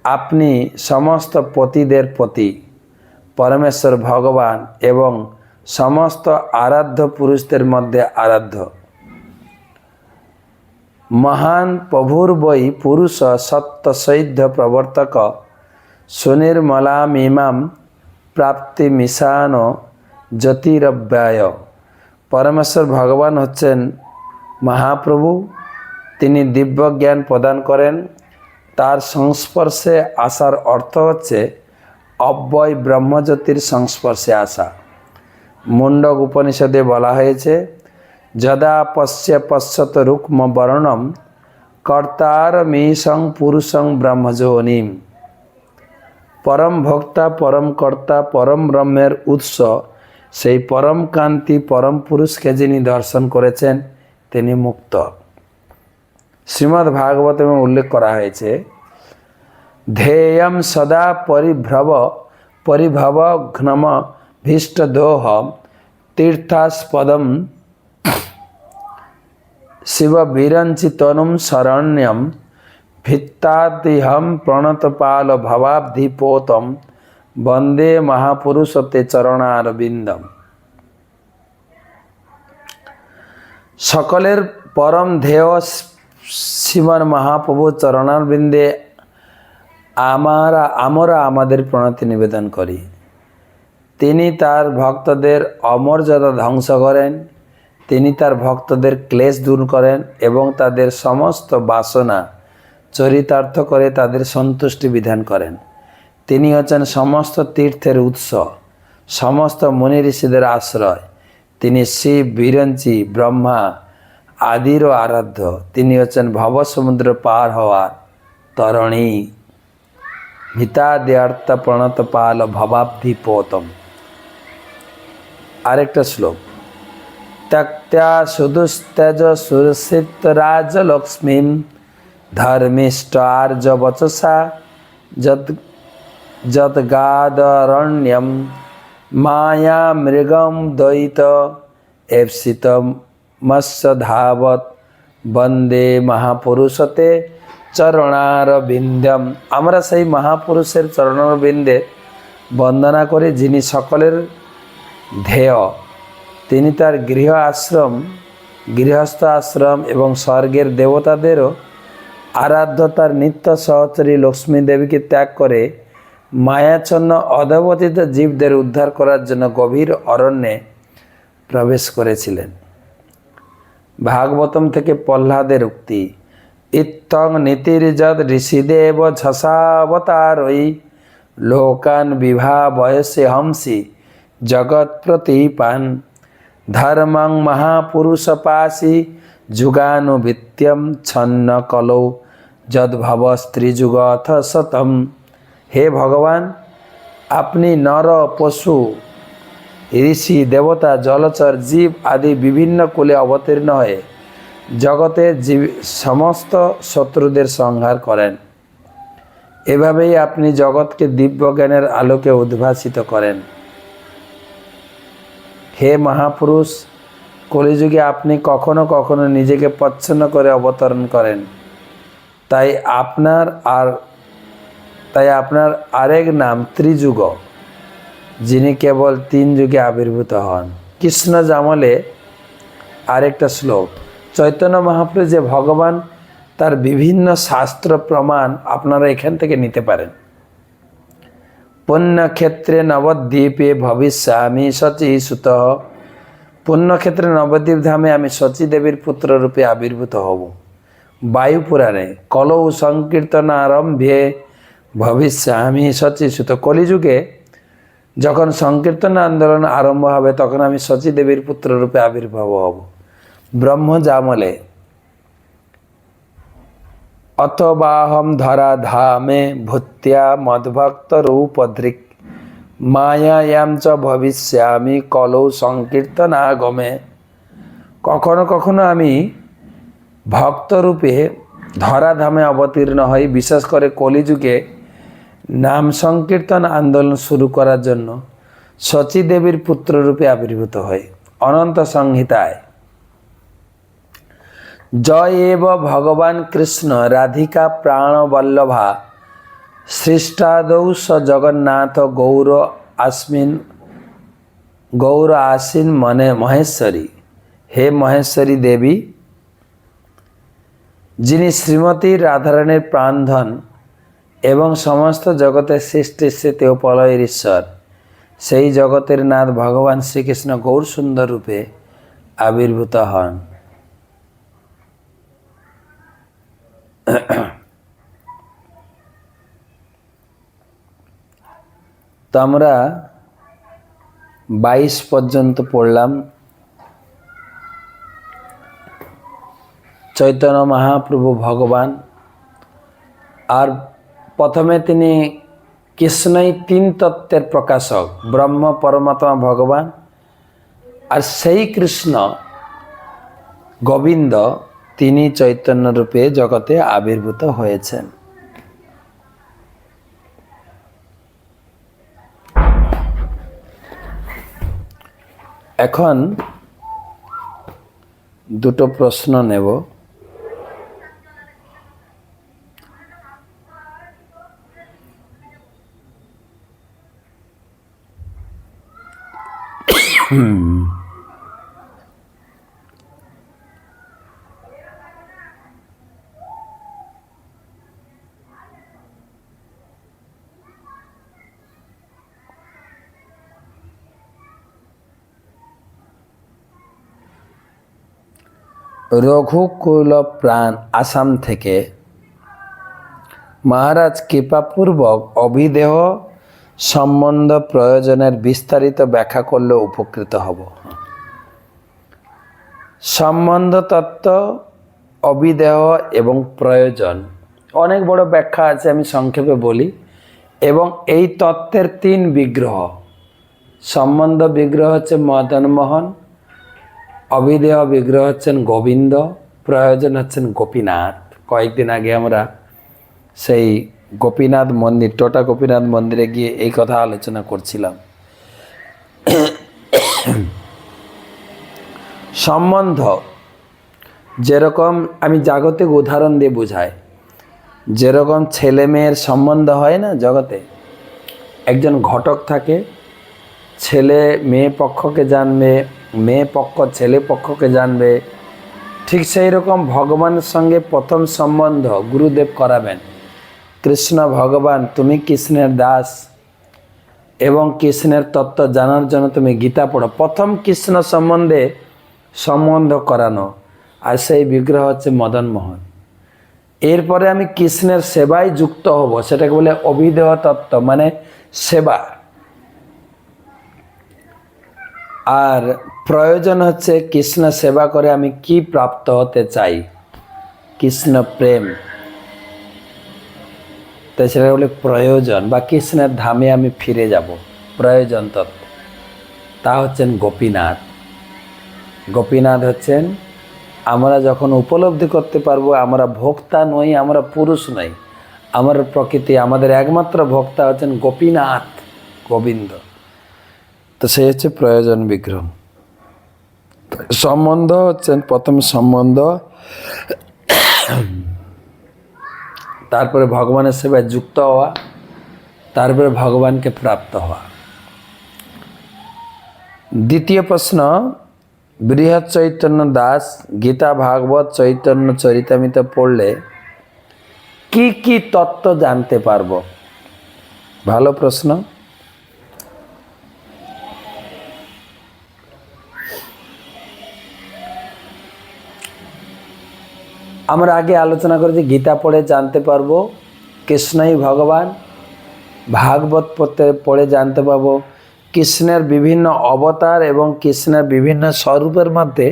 আপনি সমস্ত পতিদের পতি, পরমেশ্বর ভগবান এবং সমস্ত আরাধ্য পুরুষদের মধ্যে আরাধ্য। মহান প্রভুর বৈ পুরুষ সত্য সৈধ্য প্রবর্তক সুনির্মলামিমাম প্রাপ্তি মিশান জ্যোতিরব্যয়। পরমেশ্বর ভগবান হচ্ছেন মহাপ্রভু। তিনি দিব্য জ্ঞান প্রদান করেন। তার সংস্পর্শে আসার অর্থ হচ্ছে অব্যয় ব্রহ্মজ্যোতির সংস্পর্শে আসা। মুন্ডক উপনিষদে বলা হয়েছে, যদা পশ্যত রুক্ম বর্ণম কর্তারমীশং পুরুষং ব্রহ্মযোনিম। পরম ভক্তা, পরম কর্তা, পরম ব্রহ্মের উৎস, সেই পরম কান্তি পরম পুরুষকে যিনি দর্শন করেছেন তিনি মুক্ত। শ্রীমদ্ ভাগবতে উল্লেখ করা হয়েছে, ধ্যেয়ম সদা পরিভব ঘ্নম ভীষ্টদোহ তীর্থাস্পদম শিব বিরঞ্চিতনুম শরণ্যম ভিত্তাদিহম প্রণতপাল ভবাব্ধিপোতম বন্দে মহাপুরুষতে চরণারবিন্দম। সকলের পরম ধ্যেয় শ্রীমান মহাপ্রভু চরণারবিন্দে আমরা আমাদের প্রণতি নিবেদন করি। তিনি তার ভক্তদের অমর্যাদা ধ্বংস করেন, তিনি তার ভক্তদের ক্লেশ দূর করেন এবং তাদের সমস্ত বাসনা চরিতার্থ করে তাদের সন্তুষ্টি বিধান করেন। তিনি হচ্ছেন সমস্ত তীর্থের উৎস, সমস্ত মুনি ঋষিদের আশ্রয়। তিনি শিব, বিরঞ্চি, ব্রহ্মা আদিরও আরাধ্য। তিনি হচ্ছেন ভবসমুদ্র পার হওয়ার তরণী। হিতাদ্যার্থ প্রণতপাল ভবাব্ধিপোতম। আরেকটা শ্লোক, ত্যক্ত্যা সুদুস্তেজ সুরসিত রাজলক্ষ্মীম ধর্মিষ্ঠ আর্য বচসা যদ্গাদরণ্যম মায়া মৃগম দ্বৈত এপ্সিত মৎস্য ধাবত বন্দে মহাপুরুষতে চরণারবিন্দম। আমরা সেই মহাপুরুষের চরণারবিন্দে বন্দনা করি, যিনি সকলের ধ্যেয়। তিনি তার গৃহস্থ আশ্রম এবং স্বর্গের দেবতাদেরও আরাধ্য। তার নিত্য সহচরী লক্ষ্মী দেবীকে ত্যাগ করে মায়াচ্ছন্ন অধবতিত জীবদের উদ্ধার করার জন্য গভীর অরণ্যে প্রবেশ করেছিলেন। ভাগবতম থেকে প্রহ্লাদের উক্তি, ইত্থং নীতির্যদ ঋষিদেব ঝসাবতারৈ লোকান বিভা বয়সে হংসি জগৎ প্রতীপান धर्मं महापुरुषपाशी जुगानुवित्यम छन्न कलौ যদ্ভব স্ত্রীযুগ অথ শতম। হে ভগবান, আপনি নর পশু ঋষি দেবতা জলচর জীব আদি বিভিন্ন কুলে অবতীর্ণ হয়ে জগতের সমস্ত শত্রুদের সংহার করেন। এভাবেই আপনি জগৎকে দিব্য জ্ঞানের আলোকে উদ্ভাসিত করেন। হে মহাপুরুষ, কলিযুগে আপনি কখনো কখনো নিজেকে প্রচ্ছন্ন করে অবতরণ করেন। তাই আপনার আরেক নাম ত্রিযুগ, যিনি কেবল 3 যুগে আবির্ভূত হন। কৃষ্ণ জামলে আরেকটা শ্লোক, চৈতন্য মহাপ্রভু যে ভগবান তার বিভিন্ন শাস্ত্র প্রমাণ আপনারা এখান থেকে নিতে পারেন। পুণ্যক্ষেত্রে নবদ্বীপে ভবিষ্যামি শচী সুত। পুণ্যক্ষেত্রে নবদ্বীপ ধামে আমি শচী দেবীর পুত্র রূপে আবির্ভূত হব। বায়ু পুরাণে কলৌ সংকীর্তন আরম্ভে ভবিষ্যামি শচী সুত। কলিযুগে যখন সংকীর্তন আন্দোলন আরম্ভ হবে তখন আমি শচী দেবীর পুত্র রূপে আবির্ভাব হব। ব্রহ্মজামলে অথবাহম ধরা ধামে ভূত্যা মদ্ভক্ত রূপদৃক মায়ায়াম চ ভবিষ্যামি কলৌ সংকীর্তন আগমে। কখনো কখনো আমি ভক্তরূপে ধরাধামে অবতীর্ণ হই, বিশেষ করে কলিযুগে নাম সংকীর্তন আন্দোলন শুরু করার জন্য শচী দেবীর পুত্ররূপে আবির্ভূত হয়। অনন্ত সংহিতায় জয় এব ভগবান কৃষ্ণ রাধিকা প্রাণবল্লভা সৃষ্টাদৌ স জগন্নাথ গৌর আসীন মনে মহেশ্বরী। হে মহেশ্বরী দেবী, যিনি শ্রীমতী রাধারানীর প্রাণধন এবং সমস্ত জগতের সৃষ্টি স্থিতি ও প্রলয়ের ঈশ্বর, সেই জগতের নাথ ভগবান শ্রীকৃষ্ণ গৌর সুন্দর রূপে আবির্ভূত হন। তো আমরা 22 পর্যন্ত পড়লাম। চৈতন্য মহাপ্রভু ভগবান, আর প্রথমে তিনি কৃষ্ণই 3 তত্ত্বের প্রকাশক, ব্রহ্ম পরমাত্মা ভগবান, আর সেই কৃষ্ণ গোবিন্দ তিনি চৈতন্য রূপে জগতে আবির্ভূত হয়েছেন। এখন দুটো প্রশ্ন নেব। রঘুকুল প্রাণ আসাম থেকে মহারাজ কৃপাপূর্বক অভিদেহ সম্বন্ধ প্রয়োজনের বিস্তারিত ব্যাখ্যা করলে উপকৃত হব। সম্বন্ধ তত্ত্ব, অভিদেহ এবং প্রয়োজন অনেক বড় ব্যাখ্যা আছে, আমি সংক্ষেপে বলি। এবং এই তত্ত্বের 3 বিগ্রহ। সম্বন্ধ বিগ্রহ হচ্ছে মদনমোহন, অভিদেহ বিগ্রহ হচ্ছেন গোবিন্দ, প্রয়োজন হচ্ছেন গোপীনাথ। কয়েকদিন আগে আমরা সেই গোপীনাথ মন্দির, টোটা গোপীনাথ মন্দিরে গিয়ে এই কথা আলোচনা করছিলাম। সম্বন্ধ যেরকম, আমি জাগতিক উদাহরণ দিয়ে বোঝাই, যেরকম ছেলে মেয়ের সম্বন্ধ হয় না জগতে, একজন ঘটক থাকে, ছেলে মেয়ে পক্ষকে জানবে, মেয়ে পক্ষ ছেলে পক্ষকে জানবে। ঠিক সেই রকম ভগবানের সঙ্গে প্রথম সম্বন্ধ গুরুদেব করাবেন। কৃষ্ণ ভগবান, তুমি কৃষ্ণের দাস এবং কৃষ্ণের তত্ত্ব জানার জন্য তুমি গীতা পড়ো। প্রথম কৃষ্ণ সম্বন্ধে সম্বন্ধ করানো, আর সেই বিগ্রহ হচ্ছে মদনমোহন। এরপরে আমি কৃষ্ণের সেবায় যুক্ত হব, সেটাকে বলে অভিদেহ তত্ত্ব, মানে সেবা। আর প্রয়োজন হচ্ছে কৃষ্ণ সেবা করে আমি কি প্রাপ্ত হতে চাই, কৃষ্ণ প্রেম, তাই সেটা বলে প্রয়োজন, বা কৃষ্ণের ধামে আমি ফিরে যাব, প্রয়োজন তত্ত্ব। তা হচ্ছেন গোপীনাথ। গোপীনাথ হচ্ছেন আমরা যখন উপলব্ধি করতে পারবো আমরা ভোক্তা নই, আমরা পুরুষ নই, আমার প্রকৃতি, আমাদের একমাত্র ভোক্তা হচ্ছেন গোপীনাথ, গোবিন্দ। তো সে হচ্ছে প্রয়োজন বিগ্রহ। সম্বন্ধ হচ্ছেন প্রথম সম্বন্ধ, তারপরে ভগবানের সেবায় যুক্ত হওয়া, তারপরে ভগবানকে প্রাপ্ত হওয়া। দ্বিতীয় প্রশ্ন, বৃহৎ চৈতন্য দাস গীতা ভাগবত চৈতন্য চরিতামৃত পড়লে কি কি তত্ত্ব জানতে পারবো? ভালো প্রশ্ন। আমরা আগে আলোচনা করেছি গীতা পড়ে জানতে পারবো কৃষ্ণই ভগবান, ভাগবত পড়ে জানতে পারবো কৃষ্ণের বিভিন্ন অবতার এবং কৃষ্ণের বিভিন্ন স্বরূপের মধ্যে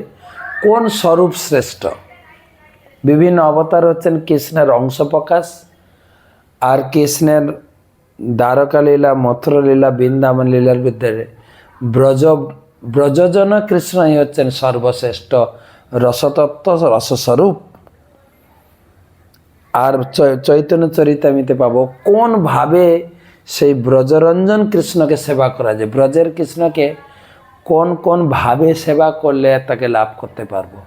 কোন স্বরূপ শ্রেষ্ঠ। বিভিন্ন অবতার হচ্ছেন কৃষ্ণের অংশ প্রকাশ, আর কৃষ্ণের দ্বারকা লীলা, মথুরা লীলা, বৃন্দাবন লীলার ভিতরে ব্রজজন কৃষ্ণই হচ্ছেন সর্বশ্রেষ্ঠ রসতত্ত্ব, রসস্বরূপ। আর চৈতন্য চরিতামৃতে পাবো কোন ভাবে সেই ব্রজরঞ্জন কৃষ্ণকে সেবা করা যায়, ব্রজের কৃষ্ণকে কোন কোন ভাবে সেবা করলে তাকে লাভ করতে পারবো।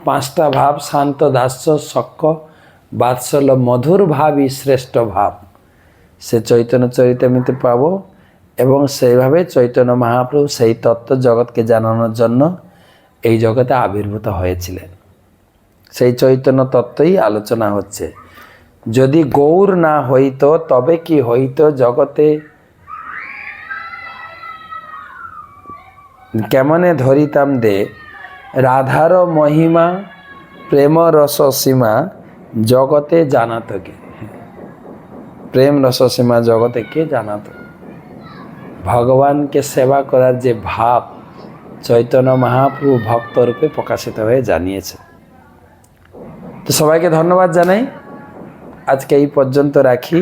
পাঁচটা ভাব, শান্ত, দাস্য, সখ্য, বাৎসল্য, মধুর ভাবই শ্রেষ্ঠ ভাব, সে চৈতন্য চরিতামৃতে পাবো। এবং সেইভাবে চৈতন্য মহাপ্রভু সেই তত্ত্ব জগৎকে জানানোর জন্য এই জগতে আবির্ভূত হয়েছিলেন। সেই চৈতন্য তত্ত্বই আলোচনা হচ্ছে। যদি গৌর না হইতো তবে কি হইতো জগতে, কেমনে ধরিতাম দে রাধার মহিমা, প্রেম রস সীমা জগতে জানাতো কে। প্রেম রস সীমা জগতে কে জানাতো? ভগবানকে সেবা করার যে ভাব চৈতন্য মহাপ্রভু ভক্তরূপে প্রকাশিত হয়ে জানিয়েছে। তো সবাইকে ধন্যবাদ জানাই, আজকে এই পর্যন্ত রাখি।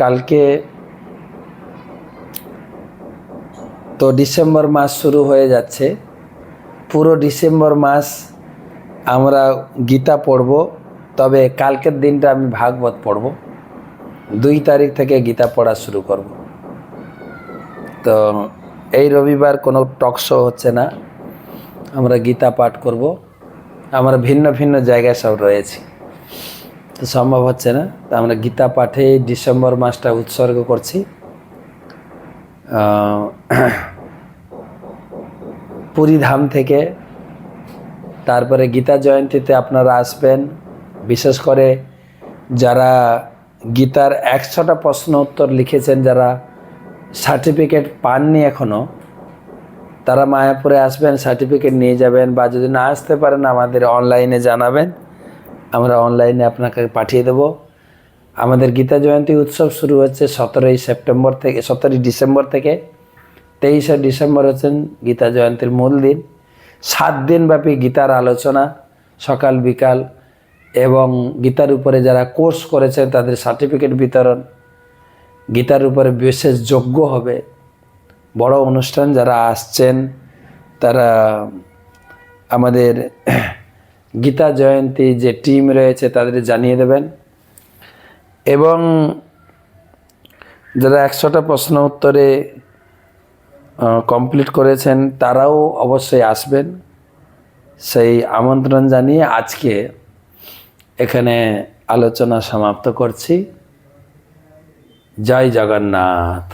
কালকে তো ডিসেম্বর মাস শুরু হয়ে যাচ্ছে, পুরো ডিসেম্বর মাস আমরা গীতা পড়ব, তবে কালকের দিনটা আমি ভাগবত পড়ব। 2 তারিখ থেকে গীতা পড়া শুরু করব। তো এই রবিবার কোনো টক শো হচ্ছে না, আমরা গীতা পাঠ করব। আমরা ভিন্ন ভিন্ন জায়গায় সব রয়েছি, তো সম্ভব হচ্ছে না, তো আমরা গীতা পাঠে ডিসেম্বর মাসটা উৎসর্গ করছি। পুরী ধাম থেকে। তারপরে গীতা জয়ন্তীতে আপনারা আসবেন, বিশেষ করে যারা গীতার 100টা প্রশ্ন উত্তর লিখেছেন, যারা সার্টিফিকেট পাননি এখনও, তারা মায়াপুরে আসবেন, সার্টিফিকেট নিয়ে যাবেন। বা যদি না আসতে পারেন আমাদের অনলাইনে জানাবেন, আমরা অনলাইনে আপনাকে পাঠিয়ে দেব। আমাদের গীতা জয়ন্তী উৎসব শুরু হচ্ছে 17ই ডিসেম্বর থেকে। 23শে ডিসেম্বর হচ্ছেন গীতা জয়ন্তীর মূল দিন। 7 দিনব্যাপী গীতার আলোচনা সকাল বিকাল, এবং গীতার উপরে যারা কোর্স করেছেন তাদের সার্টিফিকেট বিতরণ, গীতার উপরে বিশেষ যজ্ঞ হবে, বড় অনুষ্ঠান। যারা আসছেন তারা আমাদের গীতা জয়ন্তী যে টিম রয়েছে তাদের জানিয়ে দেবেন। এবং যারা 100টা প্রশ্ন উত্তরে কমপ্লিট করেছেন তারাও অবশ্যই আসবেন। সেই আমন্ত্রণ জানিয়ে আজকে এখানে আলোচনা সমাপ্ত করছি। জয় জগন্নাথ।